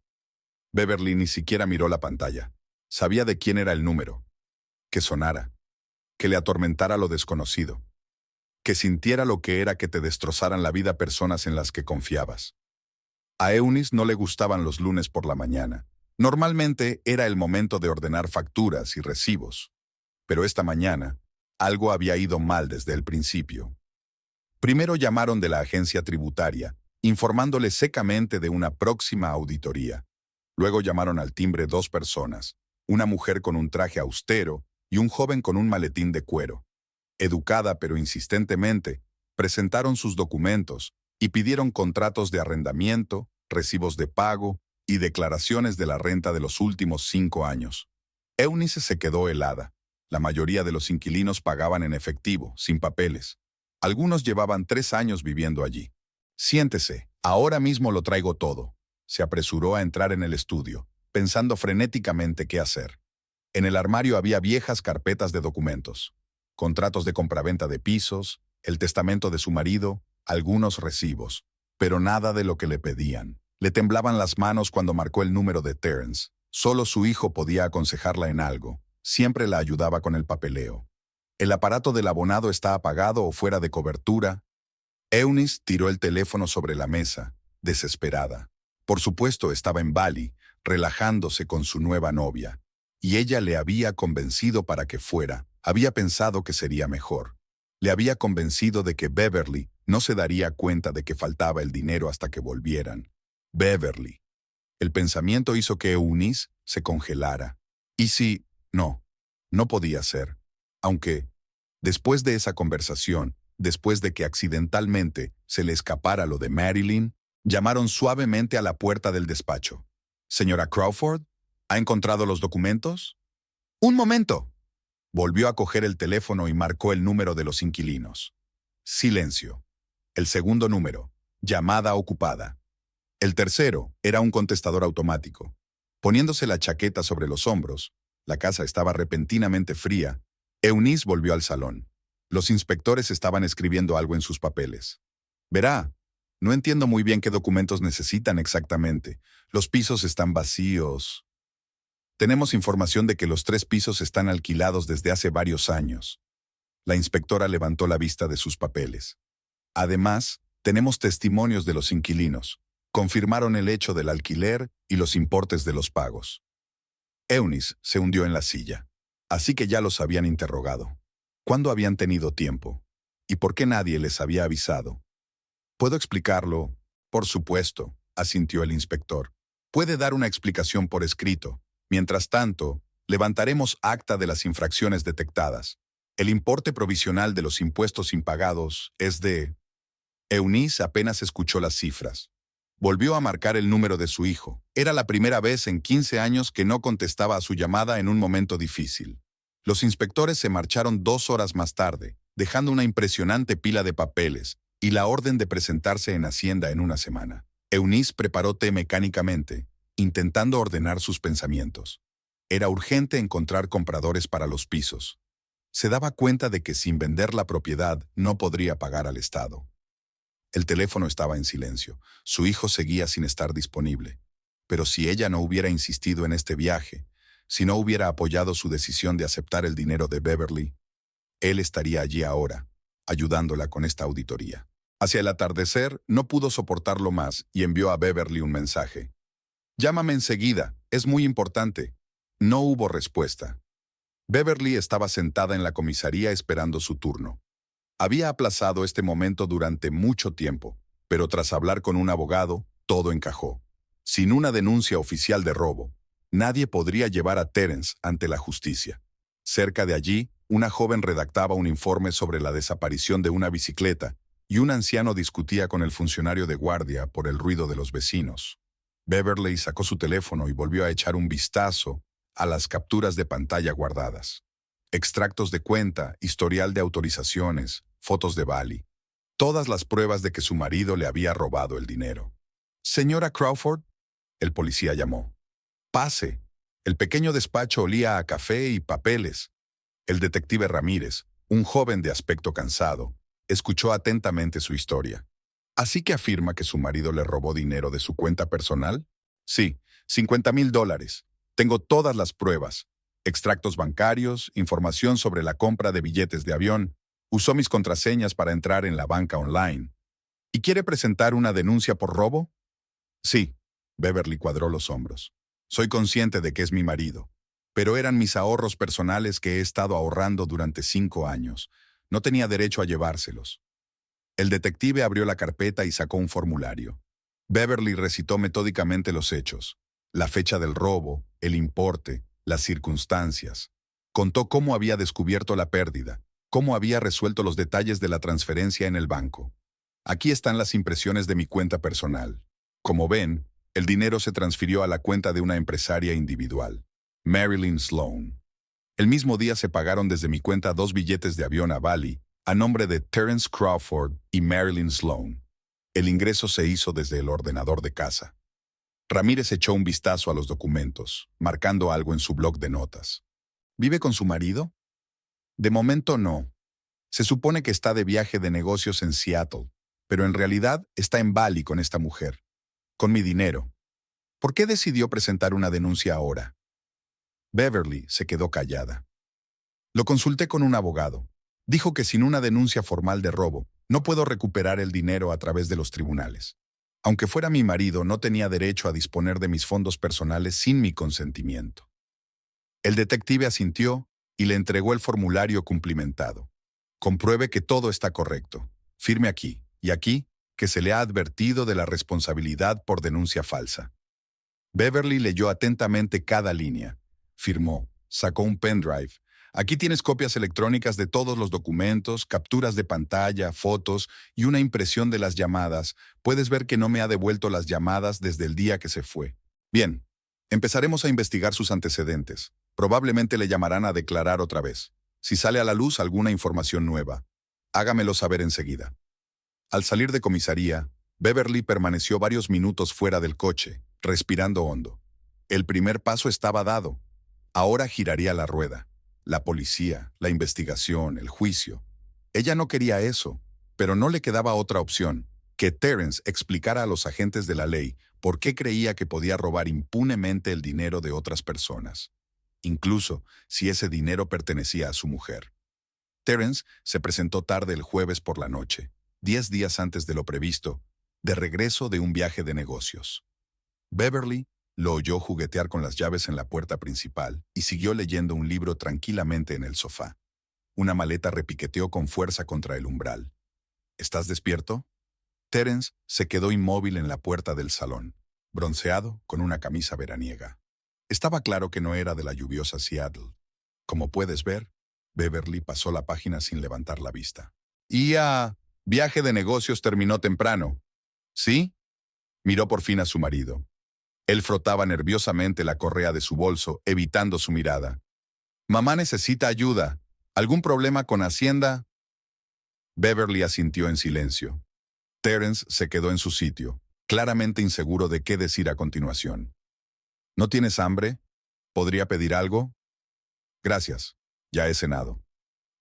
Beverly ni siquiera miró la pantalla. Sabía de quién era el número. Que sonara. Que le atormentara lo desconocido. Que sintiera lo que era que te destrozaran la vida personas en las que confiabas. A Eunice no le gustaban los lunes por la mañana. Normalmente era el momento de ordenar facturas y recibos. Pero esta mañana, algo había ido mal desde el principio. Primero llamaron de la agencia tributaria, informándole secamente de una próxima auditoría. Luego llamaron al timbre 2 personas, una mujer con un traje austero y un joven con un maletín de cuero. Educada pero insistentemente, presentaron sus documentos y pidieron contratos de arrendamiento, recibos de pago y declaraciones de la renta de los últimos 5 años. Eunice se quedó helada. La mayoría de los inquilinos pagaban en efectivo, sin papeles. Algunos llevaban 3 años viviendo allí. Siéntese, ahora mismo lo traigo todo. Se apresuró a entrar en el estudio, pensando frenéticamente qué hacer. En el armario había viejas carpetas de documentos. Contratos de compraventa de pisos, el testamento de su marido, algunos recibos, pero nada de lo que le pedían. Le temblaban las manos cuando marcó el número de Terence. Solo su hijo podía aconsejarla en algo. Siempre la ayudaba con el papeleo. El aparato del abonado está apagado o fuera de cobertura. Eunice tiró el teléfono sobre la mesa, desesperada. Por supuesto, estaba en Bali, relajándose con su nueva novia. Y ella le había convencido para que fuera. Había pensado que sería mejor. Le había convencido de que Beverly no se daría cuenta de que faltaba el dinero hasta que volvieran. Beverly. El pensamiento hizo que Eunice se congelara. ¿Y si? No, no podía ser. Aunque, después de esa conversación, después de que accidentalmente se le escapara lo de Marilyn, llamaron suavemente a la puerta del despacho. «Señora Crawford, ¿ha encontrado los documentos?» «Un momento». Volvió a coger el teléfono y marcó el número de los inquilinos. Silencio. El segundo número. Llamada ocupada. El tercero era un contestador automático. Poniéndose la chaqueta sobre los hombros, la casa estaba repentinamente fría. Eunice volvió al salón. Los inspectores estaban escribiendo algo en sus papeles. «Verá, no entiendo muy bien qué documentos necesitan exactamente. Los pisos están vacíos. Tenemos información de que los 3 pisos están alquilados desde hace varios años». La inspectora levantó la vista de sus papeles. «Además, tenemos testimonios de los inquilinos. Confirmaron el hecho del alquiler y los importes de los pagos». Eunice se hundió en la silla. Así que ya los habían interrogado. ¿Cuándo habían tenido tiempo? ¿Y por qué nadie les había avisado? «¿Puedo explicarlo?» «Por supuesto», asintió el inspector. «Puede dar una explicación por escrito. Mientras tanto, levantaremos acta de las infracciones detectadas. El importe provisional de los impuestos impagados es de...» Eunice apenas escuchó las cifras. Volvió a marcar el número de su hijo. Era la primera vez en 15 años que no contestaba a su llamada en un momento difícil. Los inspectores se marcharon 2 horas más tarde, dejando una impresionante pila de papeles y la orden de presentarse en Hacienda en una semana. Eunice preparó té mecánicamente, intentando ordenar sus pensamientos. Era urgente encontrar compradores para los pisos. Se daba cuenta de que sin vender la propiedad no podría pagar al Estado. El teléfono estaba en silencio. Su hijo seguía sin estar disponible. Pero si ella no hubiera insistido en este viaje, si no hubiera apoyado su decisión de aceptar el dinero de Beverly, él estaría allí ahora, ayudándola con esta auditoría. Hacia el atardecer, no pudo soportarlo más y envió a Beverly un mensaje. «Llámame enseguida, es muy importante». No hubo respuesta. Beverly estaba sentada en la comisaría esperando su turno. Había aplazado este momento durante mucho tiempo, pero tras hablar con un abogado, todo encajó. Sin una denuncia oficial de robo, nadie podría llevar a Terence ante la justicia. Cerca de allí, una joven redactaba un informe sobre la desaparición de una bicicleta y un anciano discutía con el funcionario de guardia por el ruido de los vecinos. Beverly sacó su teléfono y volvió a echar un vistazo a las capturas de pantalla guardadas. Extractos de cuenta, historial de autorizaciones, fotos de Bali. Todas las pruebas de que su marido le había robado el dinero. «Señora Crawford», el policía llamó. «Pase». El pequeño despacho olía a café y papeles. El detective Ramírez, un joven de aspecto cansado, escuchó atentamente su historia. «¿Así que afirma que su marido le robó dinero de su cuenta personal?» «Sí, $50,000. Tengo todas las pruebas. Extractos bancarios, información sobre la compra de billetes de avión. Usó mis contraseñas para entrar en la banca online. ¿Y quiere presentar una denuncia por robo?» «Sí», Beverly cuadró los hombros. «Soy consciente de que es mi marido, pero eran mis ahorros personales que he estado ahorrando durante 5 años. No tenía derecho a llevárselos». El detective abrió la carpeta y sacó un formulario. Beverly recitó metódicamente los hechos, la fecha del robo, el importe, las circunstancias. Contó cómo había descubierto la pérdida, cómo había resuelto los detalles de la transferencia en el banco. «Aquí están las impresiones de mi cuenta personal. Como ven, el dinero se transfirió a la cuenta de una empresaria individual, Marilyn Sloan. El mismo día se pagaron desde mi cuenta 2 billetes de avión a Bali, a nombre de Terence Crawford y Marilyn Sloan. El ingreso se hizo desde el ordenador de casa». Ramírez echó un vistazo a los documentos, marcando algo en su bloc de notas. «¿Vive con su marido?» «De momento no. Se supone que está de viaje de negocios en Seattle, pero en realidad está en Bali con esta mujer. Con mi dinero. ¿Por qué decidió presentar una denuncia ahora?» Beverly se quedó callada. «Lo consulté con un abogado. Dijo que sin una denuncia formal de robo, no puedo recuperar el dinero a través de los tribunales. Aunque fuera mi marido, no tenía derecho a disponer de mis fondos personales sin mi consentimiento». El detective asintió y le entregó el formulario cumplimentado. Compruebe que todo está correcto. Firme aquí y aquí que se le ha advertido de la responsabilidad por denuncia falsa. Beverly leyó atentamente cada línea. Firmó. Sacó un pendrive. Aquí tienes copias electrónicas de todos los documentos, capturas de pantalla, fotos y una impresión de las llamadas. Puedes ver que no me ha devuelto las llamadas desde el día que se fue. Bien, empezaremos a investigar sus antecedentes. Probablemente le llamarán a declarar otra vez. Si sale a la luz alguna información nueva, hágamelo saber enseguida. Al salir de comisaría, Beverly permaneció varios minutos fuera del coche, respirando hondo. El primer paso estaba dado. Ahora giraría la rueda. La policía, la investigación, el juicio. Ella no quería eso, pero no le quedaba otra opción, que Terence explicara a los agentes de la ley por qué creía que podía robar impunemente el dinero de otras personas, incluso si ese dinero pertenecía a su mujer. Terence se presentó tarde el jueves por la noche, 10 días antes de lo previsto, de regreso de un viaje de negocios. Beverly lo oyó juguetear con las llaves en la puerta principal y siguió leyendo un libro tranquilamente en el sofá. Una maleta repiqueteó con fuerza contra el umbral. ¿Estás despierto? Terence se quedó inmóvil en la puerta del salón, bronceado con una camisa veraniega. Estaba claro que no era de la lluviosa Seattle. Como puedes ver, Beverly pasó la página sin levantar la vista. Viaje de negocios terminó temprano. ¿Sí? Miró por fin a su marido. Él frotaba nerviosamente la correa de su bolso, evitando su mirada. Mamá necesita ayuda. ¿Algún problema con Hacienda? Beverly asintió en silencio. Terence se quedó en su sitio, claramente inseguro de qué decir a continuación. ¿No tienes hambre? ¿Podría pedir algo? Gracias, ya he cenado.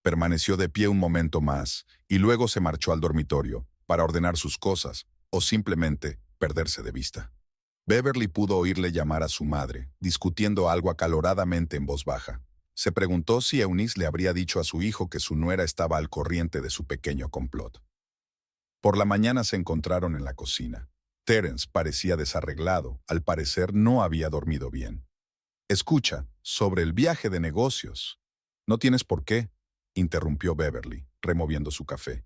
Permaneció de pie un momento más y luego se marchó al dormitorio para ordenar sus cosas o simplemente perderse de vista. Beverly pudo oírle llamar a su madre, discutiendo algo acaloradamente en voz baja. Se preguntó si Eunice le habría dicho a su hijo que su nuera estaba al corriente de su pequeño complot. Por la mañana se encontraron en la cocina. Terence parecía desarreglado, al parecer no había dormido bien. Escucha, sobre el viaje de negocios. No tienes por qué, interrumpió Beverly, removiendo su café.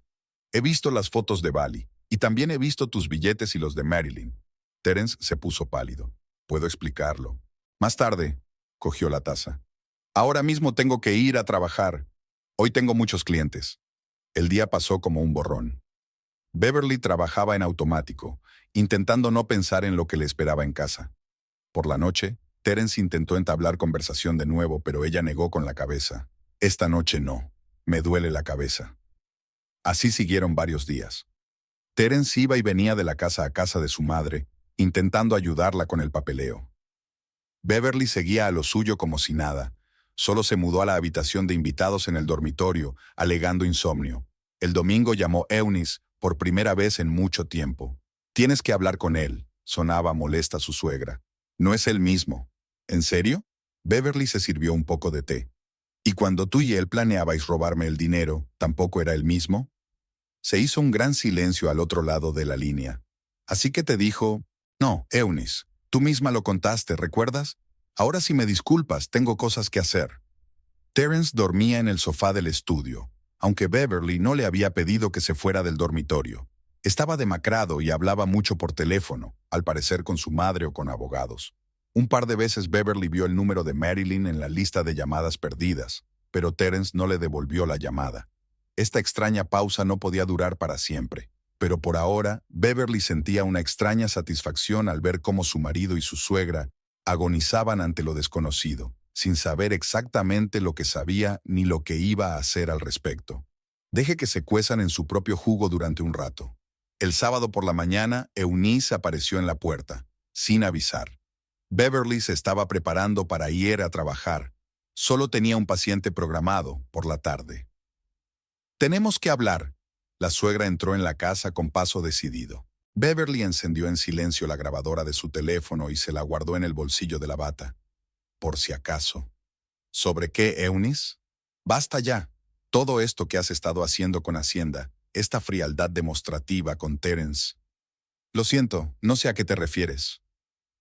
He visto las fotos de Bali, y también he visto tus billetes y los de Marilyn. Terence se puso pálido. Puedo explicarlo. Más tarde, cogió la taza. Ahora mismo tengo que ir a trabajar. Hoy tengo muchos clientes. El día pasó como un borrón. Beverly trabajaba en automático, intentando no pensar en lo que le esperaba en casa. Por la noche, Terence intentó entablar conversación de nuevo, pero ella negó con la cabeza. Esta noche no. Me duele la cabeza. Así siguieron varios días. Terence iba y venía de la casa a casa de su madre, intentando ayudarla con el papeleo. Beverly seguía a lo suyo como si nada. Solo se mudó a la habitación de invitados en el dormitorio, alegando insomnio. El domingo llamó Eunice por primera vez en mucho tiempo. Tienes que hablar con él, sonaba molesta su suegra. No es él mismo. ¿En serio? Beverly se sirvió un poco de té. ¿Y cuando tú y él planeabais robarme el dinero, tampoco era el mismo? Se hizo un gran silencio al otro lado de la línea. Así que te dijo, no, Eunice, tú misma lo contaste, ¿recuerdas? Ahora si me disculpas, tengo cosas que hacer. Terence dormía en el sofá del estudio, aunque Beverly no le había pedido que se fuera del dormitorio. Estaba demacrado y hablaba mucho por teléfono, al parecer con su madre o con abogados. Un par de veces Beverly vio el número de Marilyn en la lista de llamadas perdidas, pero Terence no le devolvió la llamada. Esta extraña pausa no podía durar para siempre, pero por ahora Beverly sentía una extraña satisfacción al ver cómo su marido y su suegra agonizaban ante lo desconocido, sin saber exactamente lo que sabía ni lo que iba a hacer al respecto. Deje que se cuezan en su propio jugo durante un rato. El sábado por la mañana, Eunice apareció en la puerta, sin avisar. Beverly se estaba preparando para ir a trabajar. Solo tenía un paciente programado por la tarde. Tenemos que hablar. La suegra entró en la casa con paso decidido. Beverly encendió en silencio la grabadora de su teléfono y se la guardó en el bolsillo de la bata. Por si acaso. ¿Sobre qué, Eunice? Basta ya. Todo esto que has estado haciendo con Hacienda, esta frialdad demostrativa con Terence. Lo siento, no sé a qué te refieres.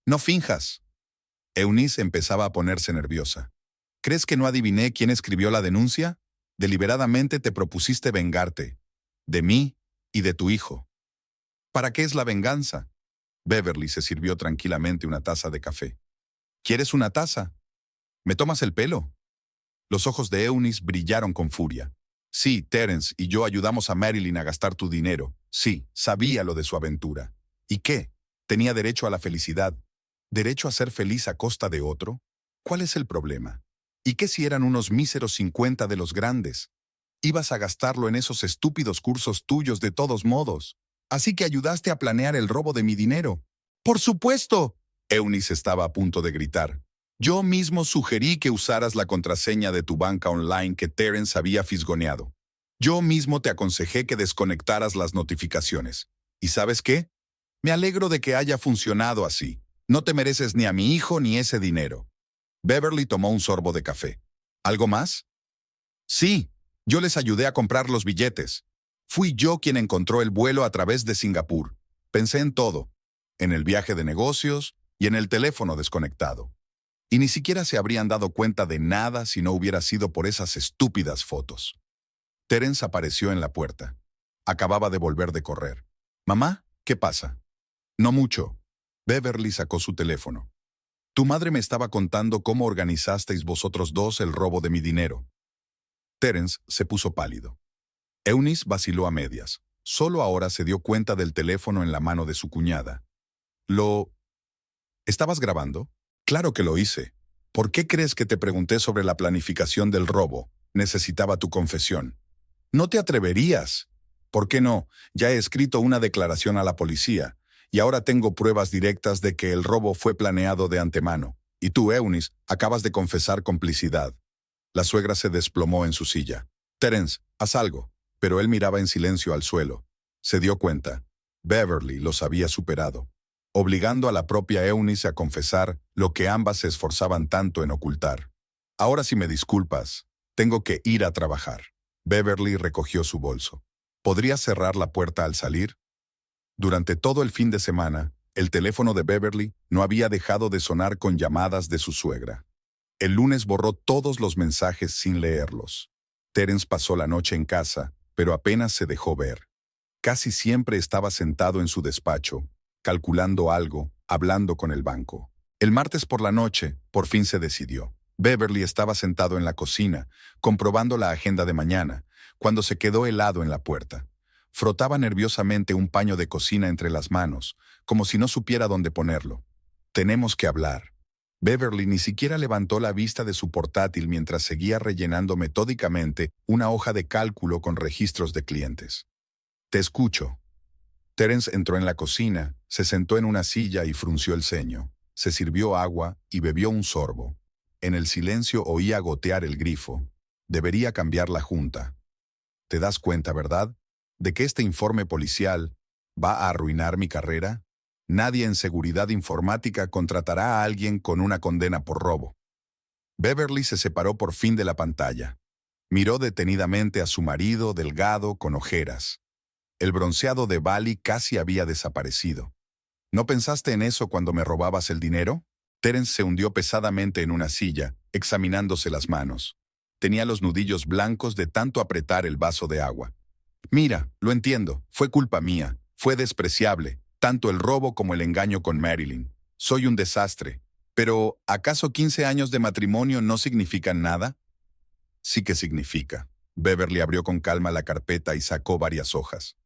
No finjas. Eunice empezaba a ponerse nerviosa. ¿Crees que no adiviné quién escribió la denuncia? Deliberadamente te propusiste vengarte, de mí y de tu hijo. ¿Para qué es la venganza? Beverly se sirvió tranquilamente una taza de café. ¿Quieres una taza? ¿Me tomas el pelo? Los ojos de Eunice brillaron con furia. Sí, Terence y yo ayudamos a Marilyn a gastar tu dinero. Sí, sabía lo de su aventura. ¿Y qué? Tenía derecho a la felicidad. ¿Derecho a ser feliz a costa de otro? ¿Cuál es el problema? ¿Y qué si eran unos míseros 50 de los grandes? Ibas a gastarlo en esos estúpidos cursos tuyos de todos modos. Así que ayudaste a planear el robo de mi dinero. ¡Por supuesto! Eunice estaba a punto de gritar. Yo mismo sugerí que usaras la contraseña de tu banca online que Terence había fisgoneado. Yo mismo te aconsejé que desconectaras las notificaciones. ¿Y sabes qué? Me alegro de que haya funcionado así. No te mereces ni a mi hijo ni ese dinero. Beverly tomó un sorbo de café. ¿Algo más? Sí, yo les ayudé a comprar los billetes. Fui yo quien encontró el vuelo a través de Singapur. Pensé en todo, en el viaje de negocios y en el teléfono desconectado. Y ni siquiera se habrían dado cuenta de nada si no hubiera sido por esas estúpidas fotos. Terence apareció en la puerta. Acababa de volver de correr. «Mamá, ¿qué pasa?» «No mucho». Beverly sacó su teléfono. «Tu madre me estaba contando cómo organizasteis vosotros dos el robo de mi dinero». Terence se puso pálido. Eunice vaciló a medias. Solo ahora se dio cuenta del teléfono en la mano de su cuñada. ¿Estabas grabando? Claro que lo hice. ¿Por qué crees que te pregunté sobre la planificación del robo? Necesitaba tu confesión. No te atreverías. ¿Por qué no? Ya he escrito una declaración a la policía, y ahora tengo pruebas directas de que el robo fue planeado de antemano. Y tú, Eunice, acabas de confesar complicidad. La suegra se desplomó en su silla. Terence, haz algo. Pero él miraba en silencio al suelo. Se dio cuenta. Beverly los había superado, obligando a la propia Eunice a confesar lo que ambas se esforzaban tanto en ocultar. Ahora si me disculpas, tengo que ir a trabajar. Beverly recogió su bolso. ¿Podrías cerrar la puerta al salir? Durante todo el fin de semana, el teléfono de Beverly no había dejado de sonar con llamadas de su suegra. El lunes borró todos los mensajes sin leerlos. Terence pasó la noche en casa, pero apenas se dejó ver. Casi siempre estaba sentado en su despacho, calculando algo, hablando con el banco. El martes por la noche, por fin se decidió. Beverly estaba sentado en la cocina, comprobando la agenda de mañana, cuando se quedó helado en la puerta. Frotaba nerviosamente un paño de cocina entre las manos, como si no supiera dónde ponerlo. «Tenemos que hablar». Beverly ni siquiera levantó la vista de su portátil mientras seguía rellenando metódicamente una hoja de cálculo con registros de clientes. «Te escucho». Terence entró en la cocina, se sentó en una silla y frunció el ceño. Se sirvió agua y bebió un sorbo. En el silencio oía gotear el grifo. Debería cambiar la junta. ¿Te das cuenta, verdad, de que este informe policial va a arruinar mi carrera? Nadie en seguridad informática contratará a alguien con una condena por robo. Beverly se separó por fin de la pantalla. Miró detenidamente a su marido, delgado, con ojeras. El bronceado de Bali casi había desaparecido. ¿No pensaste en eso cuando me robabas el dinero? Terence se hundió pesadamente en una silla, examinándose las manos. Tenía los nudillos blancos de tanto apretar el vaso de agua. Mira, lo entiendo, fue culpa mía, fue despreciable, tanto el robo como el engaño con Marilyn. Soy un desastre. Pero, ¿acaso 15 años de matrimonio no significan nada? Sí que significa. Beverly abrió con calma la carpeta y sacó varias hojas.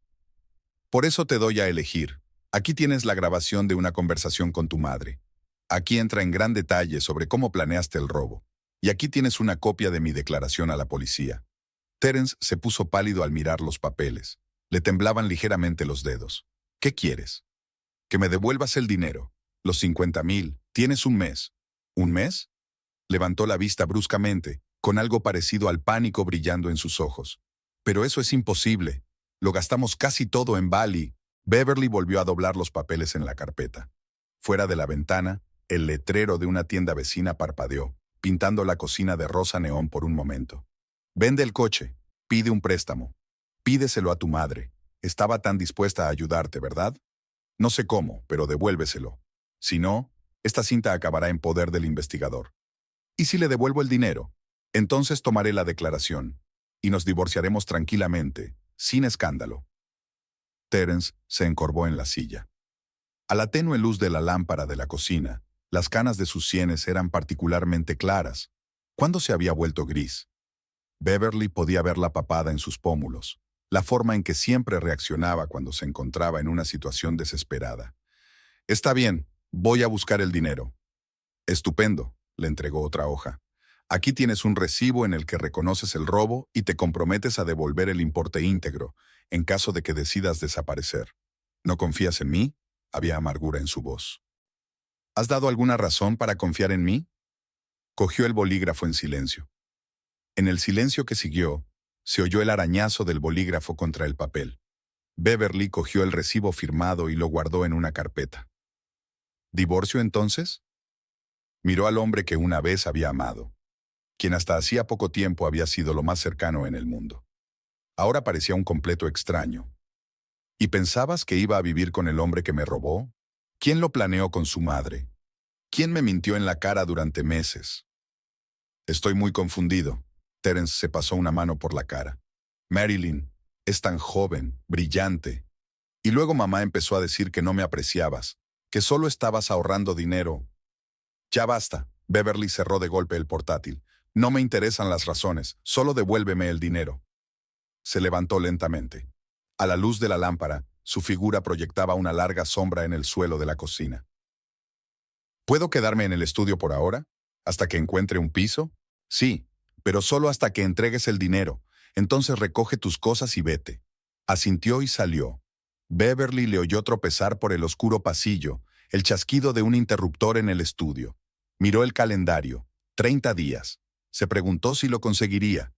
Por eso te doy a elegir. Aquí tienes la grabación de una conversación con tu madre. Aquí entra en gran detalle sobre cómo planeaste el robo. Y aquí tienes una copia de mi declaración a la policía. Terence se puso pálido al mirar los papeles. Le temblaban ligeramente los dedos. ¿Qué quieres? Que me devuelvas el dinero. Los 50,000. Tienes un mes. ¿Un mes? Levantó la vista bruscamente, con algo parecido al pánico brillando en sus ojos. Pero eso es imposible. Lo gastamos casi todo en Bali. Beverly volvió a doblar los papeles en la carpeta. Fuera de la ventana, el letrero de una tienda vecina parpadeó, pintando la cocina de rosa neón por un momento. Vende el coche. Pide un préstamo. Pídeselo a tu madre. Estaba tan dispuesta a ayudarte, ¿verdad? No sé cómo, pero devuélveselo. Si no, esta cinta acabará en poder del investigador. ¿Y si le devuelvo el dinero? Entonces tomaré la declaración. y nos divorciaremos tranquilamente, sin escándalo. Terence se encorvó en la silla. A la tenue luz de la lámpara de la cocina, las canas de sus sienes eran particularmente claras. ¿Cuándo se había vuelto gris? Beverly podía ver la papada en sus pómulos, la forma en que siempre reaccionaba cuando se encontraba en una situación desesperada. Está bien, voy a buscar el dinero. Estupendo, le entregó otra hoja. Aquí tienes un recibo en el que reconoces el robo y te comprometes a devolver el importe íntegro, en caso de que decidas desaparecer. ¿No confías en mí? Había amargura en su voz. ¿Has dado alguna razón para confiar en mí? Cogió el bolígrafo en silencio. En el silencio que siguió, se oyó el arañazo del bolígrafo contra el papel. Beverly cogió el recibo firmado y lo guardó en una carpeta. ¿Divorcio entonces? Miró al hombre que una vez había amado, quien hasta hacía poco tiempo había sido lo más cercano en el mundo. Ahora parecía un completo extraño. ¿Y pensabas que iba a vivir con el hombre que me robó? ¿Quién lo planeó con su madre? ¿Quién me mintió en la cara durante meses? Estoy muy confundido. Terence se pasó una mano por la cara. Marilyn, es tan joven, brillante. Y luego mamá empezó a decir que no me apreciabas, que solo estabas ahorrando dinero. Ya basta. Beverly cerró de golpe el portátil. No me interesan las razones, solo devuélveme el dinero. Se levantó lentamente. A la luz de la lámpara, su figura proyectaba una larga sombra en el suelo de la cocina. ¿Puedo quedarme en el estudio por ahora? ¿Hasta que encuentre un piso? Sí, pero solo hasta que entregues el dinero. Entonces recoge tus cosas y vete. Asintió y salió. Beverly le oyó tropezar por el oscuro pasillo, el chasquido de un interruptor en el estudio. Miró el calendario. 30 días. Se preguntó si lo conseguiría.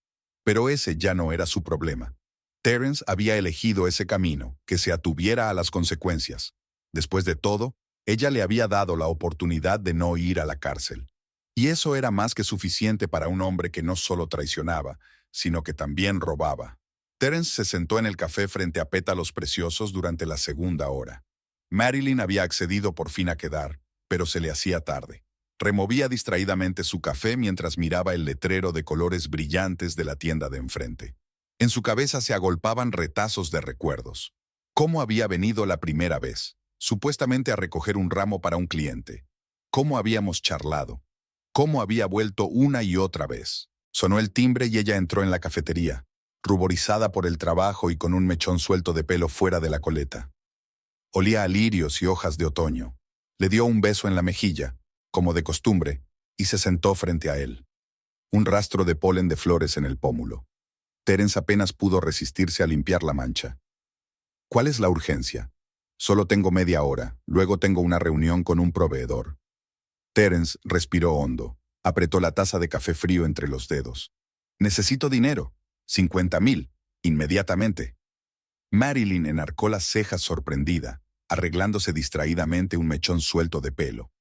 Pero ese ya no era su problema. Terence había elegido ese camino, que se atuviera a las consecuencias. Después de todo, ella le había dado la oportunidad de no ir a la cárcel. Y eso era más que suficiente para un hombre que no solo traicionaba, sino que también robaba. Terence se sentó en el café frente a pétalos preciosos durante la segunda hora. Marilyn había accedido por fin a quedar, pero se le hacía tarde. Removía distraídamente su café mientras miraba el letrero de colores brillantes de la tienda de enfrente. En su cabeza se agolpaban retazos de recuerdos. ¿Cómo había venido la primera vez? Supuestamente a recoger un ramo para un cliente. ¿Cómo habíamos charlado? ¿Cómo había vuelto una y otra vez? Sonó el timbre y ella entró en la cafetería, ruborizada por el trabajo y con un mechón suelto de pelo fuera de la coleta. Olía a lirios y hojas de otoño. Le dio un beso en la mejilla, como de costumbre, y se sentó frente a él. Un rastro de polen de flores en el pómulo. Terence apenas pudo resistirse a limpiar la mancha. ¿Cuál es la urgencia? Solo tengo media hora, luego tengo una reunión con un proveedor. Terence respiró hondo, apretó la taza de café frío entre los dedos. Necesito dinero. 50,000, inmediatamente. Marilyn enarcó las cejas sorprendida, arreglándose distraídamente un mechón suelto de pelo.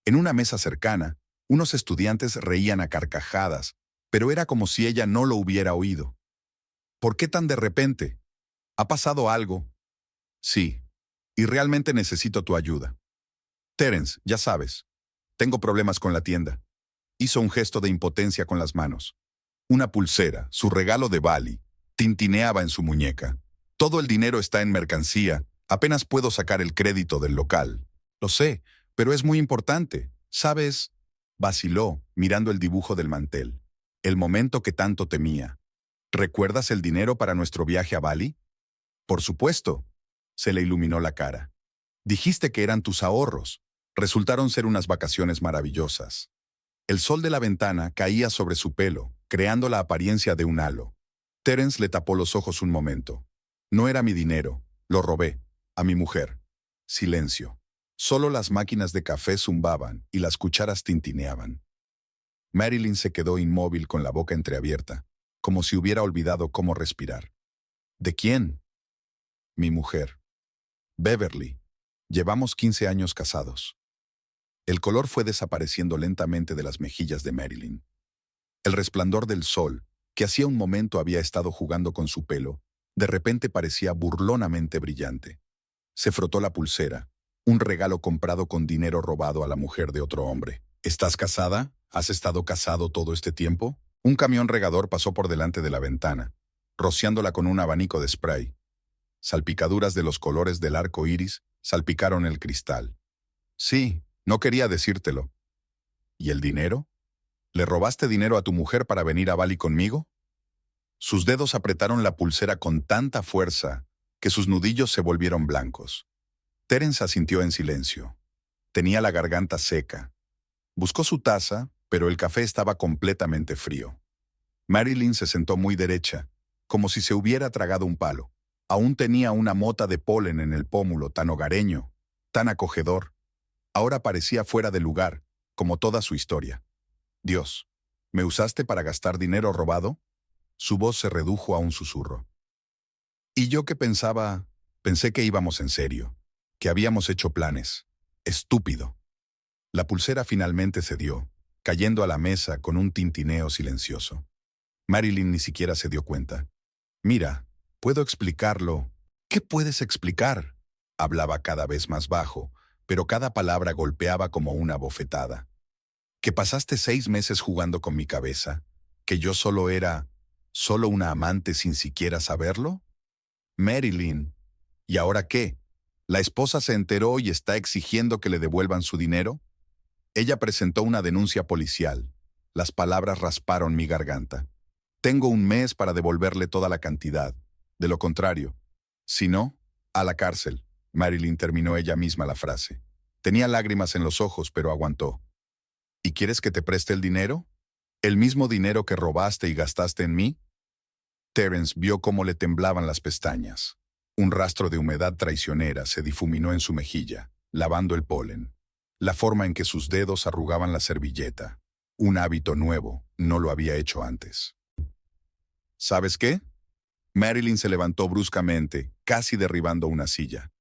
En una mesa cercana, unos estudiantes reían a carcajadas, pero era como si ella no lo hubiera oído. ¿Por qué tan de repente? ¿Ha pasado algo? Sí, y realmente necesito tu ayuda. Terence, ya sabes, tengo problemas con la tienda. Hizo un gesto de impotencia con las manos. Una pulsera, su regalo de Bali, tintineaba en su muñeca. Todo el dinero está en mercancía, apenas puedo sacar el crédito del local. Lo sé, pero es muy importante, ¿sabes? Vaciló, mirando el dibujo del mantel. El momento que tanto temía. ¿Recuerdas el dinero para nuestro viaje a Bali? Por supuesto. Se le iluminó la cara. Dijiste que eran tus ahorros. Resultaron ser unas vacaciones maravillosas. El sol de la ventana caía sobre su pelo, creando la apariencia de un halo. Terence le tapó los ojos un momento. No era mi dinero, lo robé, a mi mujer. Silencio. Solo las máquinas de café zumbaban y las cucharas tintineaban. Marilyn se quedó inmóvil con la boca entreabierta, como si hubiera olvidado cómo respirar. ¿De quién? Mi mujer. Beverly. Llevamos 15 años casados. El color fue desapareciendo lentamente de las mejillas de Marilyn. El resplandor del sol, que hacía un momento había estado jugando con su pelo, de repente parecía burlonamente brillante. Se frotó la pulsera, un regalo comprado con dinero robado a la mujer de otro hombre. ¿Estás casada? ¿Has estado casado todo este tiempo? Un camión regador pasó por delante de la ventana, rociándola con un abanico de spray. Salpicaduras de los colores del arco iris salpicaron el cristal. Sí, no quería decírtelo. ¿Y el dinero? ¿Le robaste dinero a tu mujer para venir a Bali conmigo? Sus dedos apretaron la pulsera con tanta fuerza que sus nudillos se volvieron blancos. Terence asintió en silencio. Tenía la garganta seca. Buscó su taza, pero el café estaba completamente frío. Marilyn se sentó muy derecha, como si se hubiera tragado un palo. Aún tenía una mota de polen en el pómulo, tan hogareño, tan acogedor. Ahora parecía fuera de lugar, como toda su historia. Dios, ¿me usaste para gastar dinero robado? Su voz se redujo a un susurro. Y yo que pensé que íbamos en serio, que habíamos hecho planes. Estúpido. La pulsera finalmente cedió, cayendo a la mesa con un tintineo silencioso. Marilyn ni siquiera se dio cuenta. Mira, puedo explicarlo. ¿Qué puedes explicar? Hablaba cada vez más bajo, pero cada palabra golpeaba como una bofetada. Que pasaste 6 meses jugando con mi cabeza, que yo solo era una amante sin siquiera saberlo. Marilyn, ¿y ahora qué? ¿La esposa se enteró y está exigiendo que le devuelvan su dinero? Ella presentó una denuncia policial. Las palabras rasparon mi garganta. Tengo 1 mes para devolverle toda la cantidad. De lo contrario, si no, a la cárcel. Marilyn terminó ella misma la frase. Tenía lágrimas en los ojos, pero aguantó. ¿Y quieres que te preste el dinero? ¿El mismo dinero que robaste y gastaste en mí? Terence vio cómo le temblaban las pestañas. Un rastro de humedad traicionera se difuminó en su mejilla, lavando el polen. La forma en que sus dedos arrugaban la servilleta. Un hábito nuevo, no lo había hecho antes. ¿Sabes qué? Marilyn se levantó bruscamente, casi derribando una silla.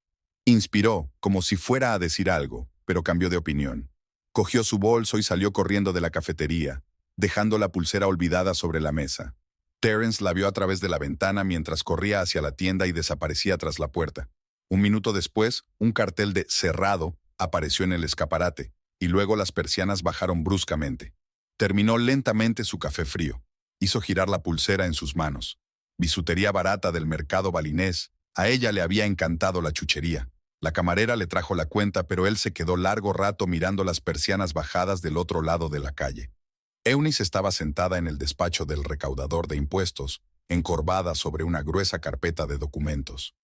Inspiró, como si fuera a decir algo, pero cambió de opinión. Cogió su bolso y salió corriendo de la cafetería, dejando la pulsera olvidada sobre la mesa. Terence la vio a través de la ventana mientras corría hacia la tienda y desaparecía tras la puerta. 1 minuto después, un cartel de «cerrado» apareció en el escaparate, y luego las persianas bajaron bruscamente. Terminó lentamente su café frío. Hizo girar la pulsera en sus manos. Bisutería barata del mercado balinés. A ella le había encantado la chuchería. La camarera le trajo la cuenta, pero él se quedó largo rato mirando las persianas bajadas del otro lado de la calle. Eunice estaba sentada en el despacho del recaudador de impuestos, encorvada sobre una gruesa carpeta de documentos.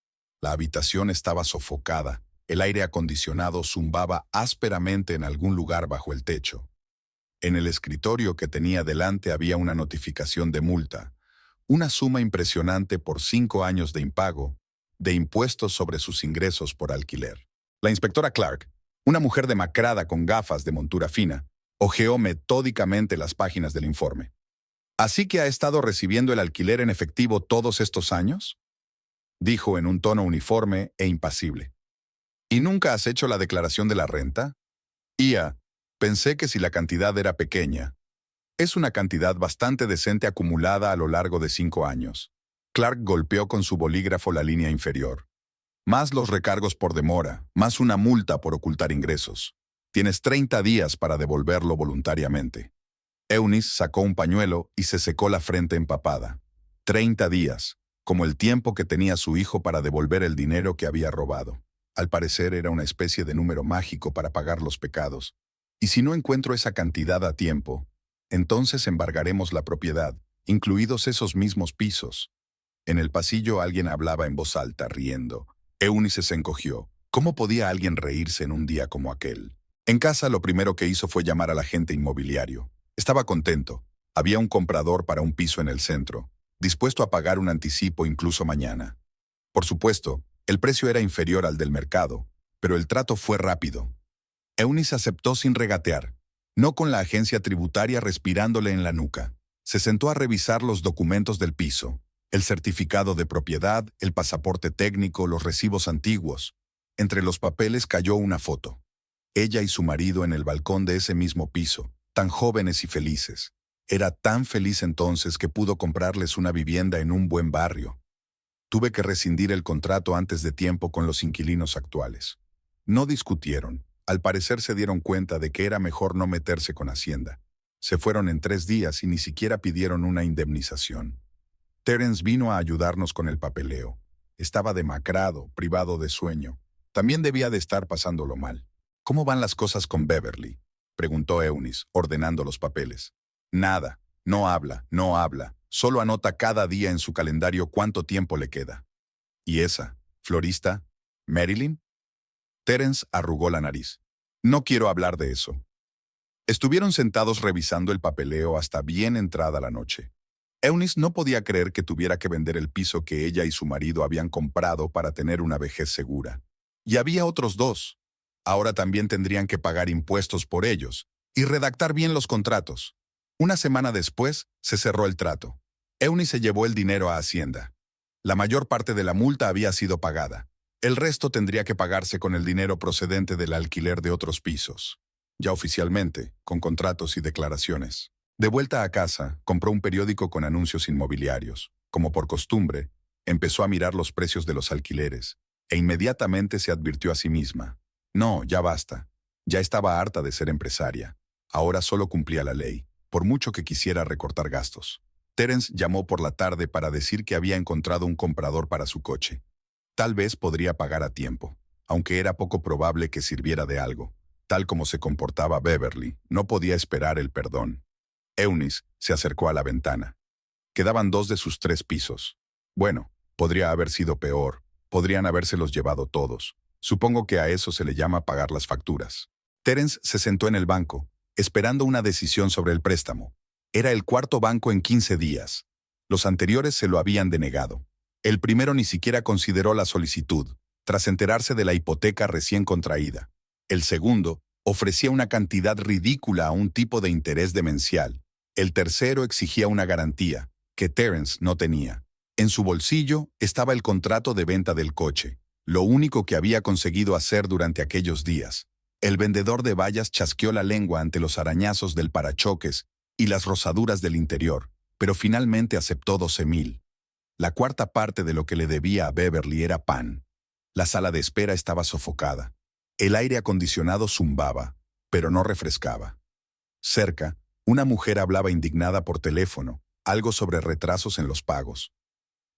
La habitación estaba sofocada. El aire acondicionado zumbaba ásperamente en algún lugar bajo el techo. En el escritorio que tenía delante había una notificación de multa, una suma impresionante por 5 años de impago, de impuestos sobre sus ingresos por alquiler. La inspectora Clark, una mujer demacrada con gafas de montura fina, hojeó metódicamente las páginas del informe. ¿Así que ha estado recibiendo el alquiler en efectivo todos estos años?, dijo en un tono uniforme e impasible. ¿Y nunca has hecho la declaración de la renta? Ia, pensé que si la cantidad era pequeña. Es una cantidad bastante decente acumulada a lo largo de 5 años. Clark golpeó con su bolígrafo la línea inferior. Más los recargos por demora, más una multa por ocultar ingresos. Tienes 30 días para devolverlo voluntariamente. Eunice sacó un pañuelo y se secó la frente empapada. 30 días, como el tiempo que tenía su hijo para devolver el dinero que había robado. Al parecer era una especie de número mágico para pagar los pecados. Y si no encuentro esa cantidad a tiempo, entonces embargaremos la propiedad, incluidos esos mismos pisos. En el pasillo alguien hablaba en voz alta, riendo. Eunice se encogió. ¿Cómo podía alguien reírse en un día como aquel? En casa lo primero que hizo fue llamar al agente inmobiliario. Estaba contento. Había un comprador para un piso en el centro, dispuesto a pagar un anticipo incluso mañana. Por supuesto, el precio era inferior al del mercado, pero el trato fue rápido. Eunice aceptó sin regatear, no con la agencia tributaria respirándole en la nuca. Se sentó a revisar los documentos del piso. El certificado de propiedad, el pasaporte técnico, los recibos antiguos. Entre los papeles cayó una foto. Ella y su marido en el balcón de ese mismo piso, tan jóvenes y felices. Era tan feliz entonces que pudo comprarles una vivienda en un buen barrio. Tuve que rescindir el contrato antes de tiempo con los inquilinos actuales. No discutieron. Al parecer se dieron cuenta de que era mejor no meterse con Hacienda. Se fueron en 3 días y ni siquiera pidieron una indemnización. Terence vino a ayudarnos con el papeleo. Estaba demacrado, privado de sueño. También debía de estar pasándolo mal. ¿Cómo van las cosas con Beverly?, preguntó Eunice, ordenando los papeles. Nada, no habla, no habla. Solo anota cada día en su calendario cuánto tiempo le queda. ¿Y esa, florista, Marilyn? Terence arrugó la nariz. No quiero hablar de eso. Estuvieron sentados revisando el papeleo hasta bien entrada la noche. Eunice no podía creer que tuviera que vender el piso que ella y su marido habían comprado para tener una vejez segura. Y había otros 2. Ahora también tendrían que pagar impuestos por ellos y redactar bien los contratos. Una semana después, se cerró el trato. Eunice se llevó el dinero a Hacienda. La mayor parte de la multa había sido pagada. El resto tendría que pagarse con el dinero procedente del alquiler de otros pisos. Ya oficialmente, con contratos y declaraciones. De vuelta a casa, compró un periódico con anuncios inmobiliarios. Como por costumbre, empezó a mirar los precios de los alquileres, e inmediatamente se advirtió a sí misma. No, ya basta. Ya estaba harta de ser empresaria. Ahora solo cumplía la ley, por mucho que quisiera recortar gastos. Terence llamó por la tarde para decir que había encontrado un comprador para su coche. Tal vez podría pagar a tiempo, aunque era poco probable que sirviera de algo. Tal como se comportaba Beverly, no podía esperar el perdón. Eunice se acercó a la ventana. Quedaban 2 de sus 3 pisos. Bueno, podría haber sido peor. Podrían habérselos llevado todos. Supongo que a eso se le llama pagar las facturas. Terence se sentó en el banco, esperando una decisión sobre el préstamo. Era el 4.º banco en 15 días. Los anteriores se lo habían denegado. El primero ni siquiera consideró la solicitud, tras enterarse de la hipoteca recién contraída. El segundo ofrecía una cantidad ridícula a un tipo de interés demencial. El tercero exigía una garantía, que Terence no tenía. En su bolsillo estaba el contrato de venta del coche, lo único que había conseguido hacer durante aquellos días. El vendedor de vallas chasqueó la lengua ante los arañazos del parachoques y las rozaduras del interior, pero finalmente aceptó 12,000. La cuarta parte de lo que le debía a Beverly era pan. La sala de espera estaba sofocada. El aire acondicionado zumbaba, pero no refrescaba. Cerca, una mujer hablaba indignada por teléfono, algo sobre retrasos en los pagos.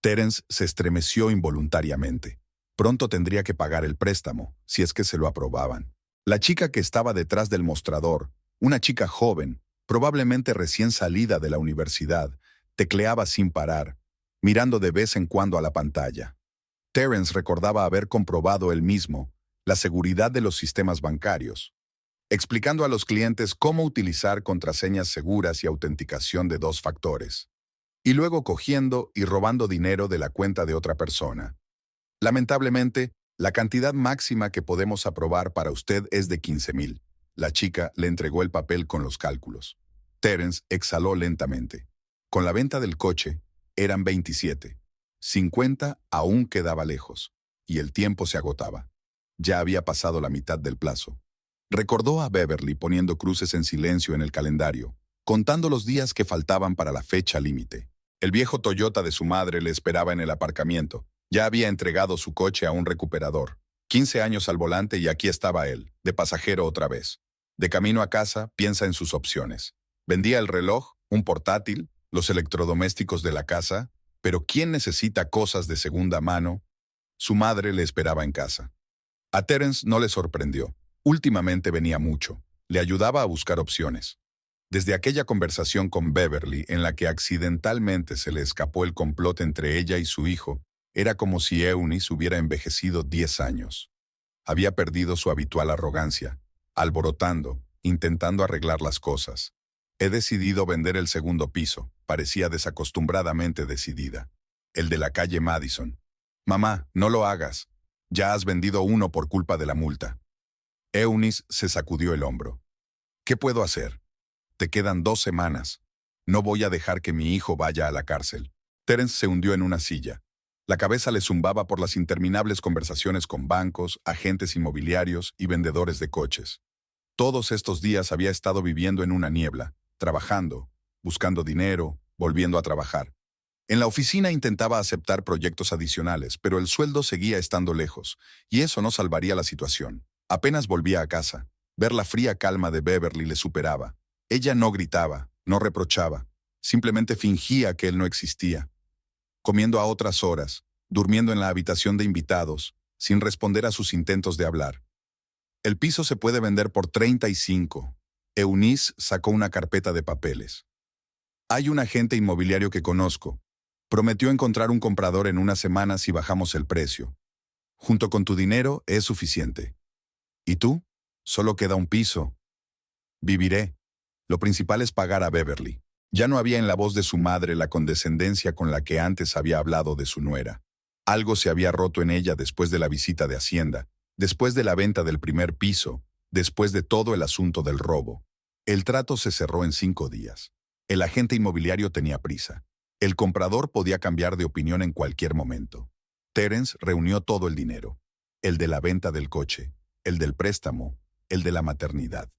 Terence se estremeció involuntariamente. Pronto tendría que pagar el préstamo, si es que se lo aprobaban. La chica que estaba detrás del mostrador, una chica joven, probablemente recién salida de la universidad, tecleaba sin parar, mirando de vez en cuando a la pantalla. Terence recordaba haber comprobado él mismo la seguridad de los sistemas bancarios, explicando a los clientes cómo utilizar contraseñas seguras y autenticación de 2 factores, y luego cogiendo y robando dinero de la cuenta de otra persona. Lamentablemente, la cantidad máxima que podemos aprobar para usted es de 15,000. La chica le entregó el papel con los cálculos. Terence exhaló lentamente. Con la venta del coche, eran 27. 50 aún quedaba lejos, y el tiempo se agotaba. Ya había pasado la mitad del plazo. Recordó a Beverly poniendo cruces en silencio en el calendario, contando los días que faltaban para la fecha límite. El viejo Toyota de su madre le esperaba en el aparcamiento. Ya había entregado su coche a un recuperador. 15 años al volante y aquí estaba él, de pasajero otra vez. De camino a casa, piensa en sus opciones. Vendía el reloj, un portátil, los electrodomésticos de la casa, pero ¿quién necesita cosas de segunda mano? Su madre le esperaba en casa. A Terence no le sorprendió. Últimamente venía mucho. Le ayudaba a buscar opciones. Desde aquella conversación con Beverly en la que accidentalmente se le escapó el complot entre ella y su hijo, era como si Eunice hubiera envejecido 10 años. Había perdido su habitual arrogancia, alborotando, intentando arreglar las cosas. He decidido vender el segundo piso, parecía desacostumbradamente decidida. El de la calle Madison. Mamá, no lo hagas. Ya has vendido uno por culpa de la multa. Eunice se sacudió el hombro. ¿Qué puedo hacer? Te quedan 2 semanas. No voy a dejar que mi hijo vaya a la cárcel. Terence se hundió en una silla. La cabeza le zumbaba por las interminables conversaciones con bancos, agentes inmobiliarios y vendedores de coches. Todos estos días había estado viviendo en una niebla, trabajando, buscando dinero, volviendo a trabajar. En la oficina intentaba aceptar proyectos adicionales, pero el sueldo seguía estando lejos, y eso no salvaría la situación. Apenas volvía a casa. Ver la fría calma de Beverly le superaba. Ella no gritaba, no reprochaba, simplemente fingía que él no existía, comiendo a otras horas, durmiendo en la habitación de invitados, sin responder a sus intentos de hablar. El piso se puede vender por 35. Eunice sacó una carpeta de papeles. Hay un agente inmobiliario que conozco. Prometió encontrar un comprador en unas semanas si bajamos el precio. Junto con tu dinero es suficiente. ¿Y tú? Solo queda un piso. Viviré. Lo principal es pagar a Beverly. Ya no había en la voz de su madre la condescendencia con la que antes había hablado de su nuera. Algo se había roto en ella después de la visita de Hacienda, después de la venta del primer piso, después de todo el asunto del robo. El trato se cerró en 5 días. El agente inmobiliario tenía prisa. El comprador podía cambiar de opinión en cualquier momento. Terence reunió todo el dinero. El de la venta del coche, el del préstamo, el de la maternidad.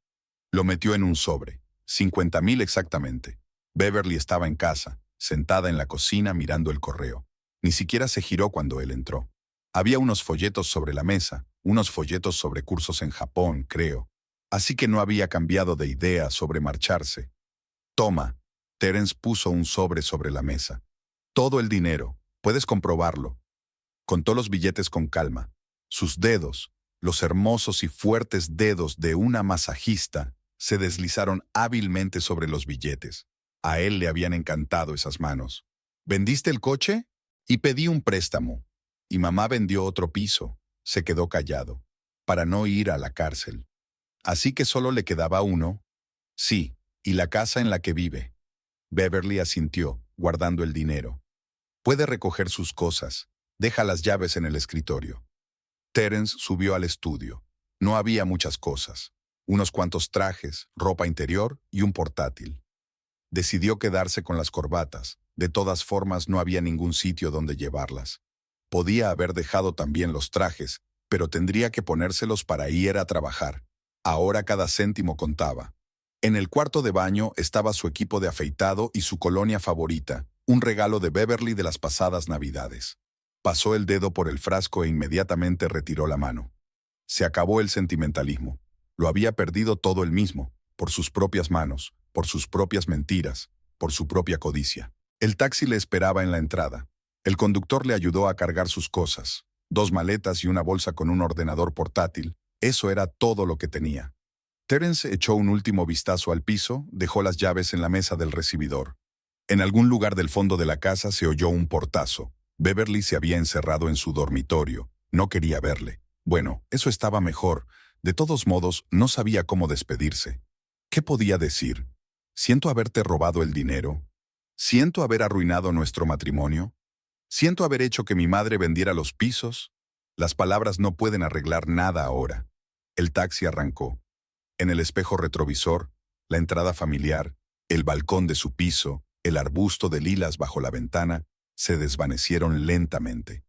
Lo metió en un sobre, 50,000 exactamente. Beverly estaba en casa, sentada en la cocina mirando el correo. Ni siquiera se giró cuando él entró. Había unos folletos sobre la mesa, unos folletos sobre cursos en Japón, creo. Así que no había cambiado de idea sobre marcharse. Toma. Terence puso un sobre la mesa. Todo el dinero, puedes comprobarlo. Contó los billetes con calma. Sus dedos, los hermosos y fuertes dedos de una masajista, se deslizaron hábilmente sobre los billetes. A él le habían encantado esas manos. ¿Vendiste el coche? Y pedí un préstamo. Y mamá vendió otro piso. Se quedó callado, para no ir a la cárcel. Así que solo le quedaba uno. Sí, y la casa en la que vive. Beverly asintió, guardando el dinero. Puede recoger sus cosas. Deja las llaves en el escritorio. Terence subió al estudio. No había muchas cosas. Unos cuantos trajes, ropa interior y un portátil. Decidió quedarse con las corbatas. De todas formas, no había ningún sitio donde llevarlas. Podía haber dejado también los trajes, pero tendría que ponérselos para ir a trabajar. Ahora cada céntimo contaba. En el cuarto de baño estaba su equipo de afeitado y su colonia favorita, un regalo de Beverly de las pasadas Navidades. Pasó el dedo por el frasco e inmediatamente retiró la mano. Se acabó el sentimentalismo. Lo había perdido todo él mismo, por sus propias manos, por sus propias mentiras, por su propia codicia. El taxi le esperaba en la entrada. El conductor le ayudó a cargar sus cosas. 2 maletas y una bolsa con un ordenador portátil. Eso era todo lo que tenía. Terence echó un último vistazo al piso, dejó las llaves en la mesa del recibidor. En algún lugar del fondo de la casa se oyó un portazo. Beverly se había encerrado en su dormitorio. No quería verle. Bueno, eso estaba mejor. De todos modos, no sabía cómo despedirse. ¿Qué podía decir? ¿Siento haberte robado el dinero? ¿Siento haber arruinado nuestro matrimonio? ¿Siento haber hecho que mi madre vendiera los pisos? Las palabras no pueden arreglar nada ahora. El taxi arrancó. En el espejo retrovisor, la entrada familiar, el balcón de su piso, el arbusto de lilas bajo la ventana, se desvanecieron lentamente.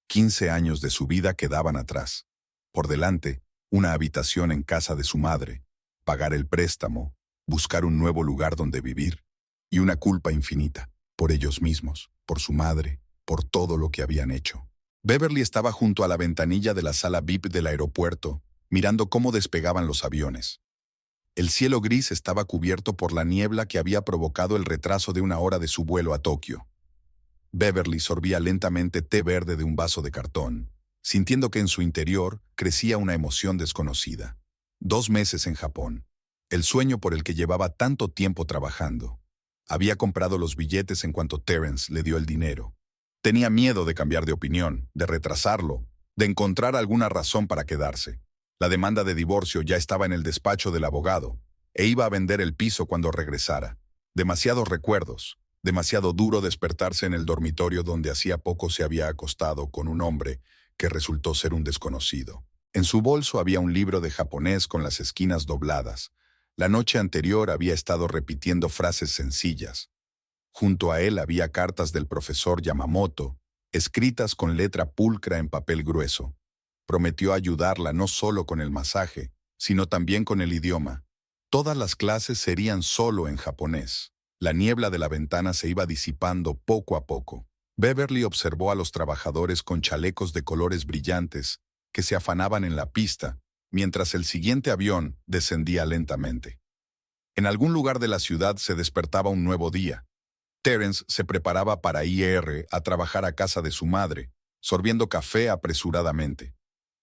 15 años de su vida quedaban atrás. Por delante, una habitación en casa de su madre, pagar el préstamo, buscar un nuevo lugar donde vivir, y una culpa infinita, por ellos mismos, por su madre, por todo lo que habían hecho. Beverly estaba junto a la ventanilla de la sala VIP del aeropuerto, mirando cómo despegaban los aviones. El cielo gris estaba cubierto por la niebla que había provocado el retraso de 1 hora de su vuelo a Tokio. Beverly sorbía lentamente té verde de un vaso de cartón, sintiendo que en su interior crecía una emoción desconocida. 2 meses en Japón. El sueño por el que llevaba tanto tiempo trabajando. Había comprado los billetes en cuanto Terence le dio el dinero. Tenía miedo de cambiar de opinión, de retrasarlo, de encontrar alguna razón para quedarse. La demanda de divorcio ya estaba en el despacho del abogado, e iba a vender el piso cuando regresara. Demasiados recuerdos, demasiado duro despertarse en el dormitorio donde hacía poco se había acostado con un hombre que resultó ser un desconocido. En su bolso había un libro de japonés con las esquinas dobladas. La noche anterior había estado repitiendo frases sencillas. Junto a él había cartas del profesor Yamamoto, escritas con letra pulcra en papel grueso. Prometió ayudarla no solo con el masaje, sino también con el idioma. Todas las clases serían solo en japonés. La niebla de la ventana se iba disipando poco a poco. Beverly observó a los trabajadores con chalecos de colores brillantes que se afanaban en la pista, mientras el siguiente avión descendía lentamente. En algún lugar de la ciudad se despertaba un nuevo día. Terence se preparaba para ir a trabajar a casa de su madre, sorbiendo café apresuradamente.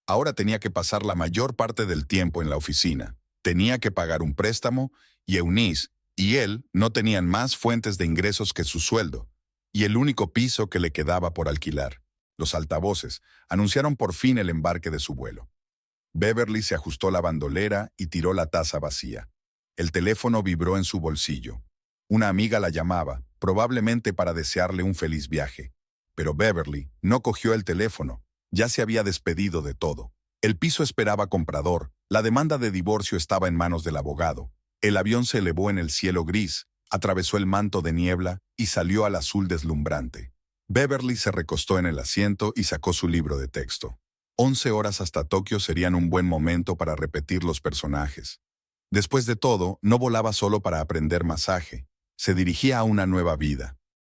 Ahora tenía que pasar la mayor parte del tiempo en la oficina. Tenía que pagar un préstamo y Eunice y él no tenían más fuentes de ingresos que su sueldo y el único piso que le quedaba por alquilar. Los altavoces anunciaron por fin el embarque de su vuelo. Beverly se ajustó la bandolera y tiró la taza vacía. El teléfono vibró en su bolsillo. Una amiga la llamaba, probablemente para desearle un feliz viaje. Pero Beverly no cogió el teléfono. Ya se había despedido de todo. El piso esperaba comprador. La demanda de divorcio estaba en manos del abogado. El avión se elevó en el cielo gris, atravesó el manto de niebla y salió al azul deslumbrante. Beverly se recostó en el asiento y sacó su libro de texto. 11 horas hasta Tokio serían un buen momento para repetir los personajes. Después de todo, no volaba solo para aprender masaje. Se dirigía a una nueva vida.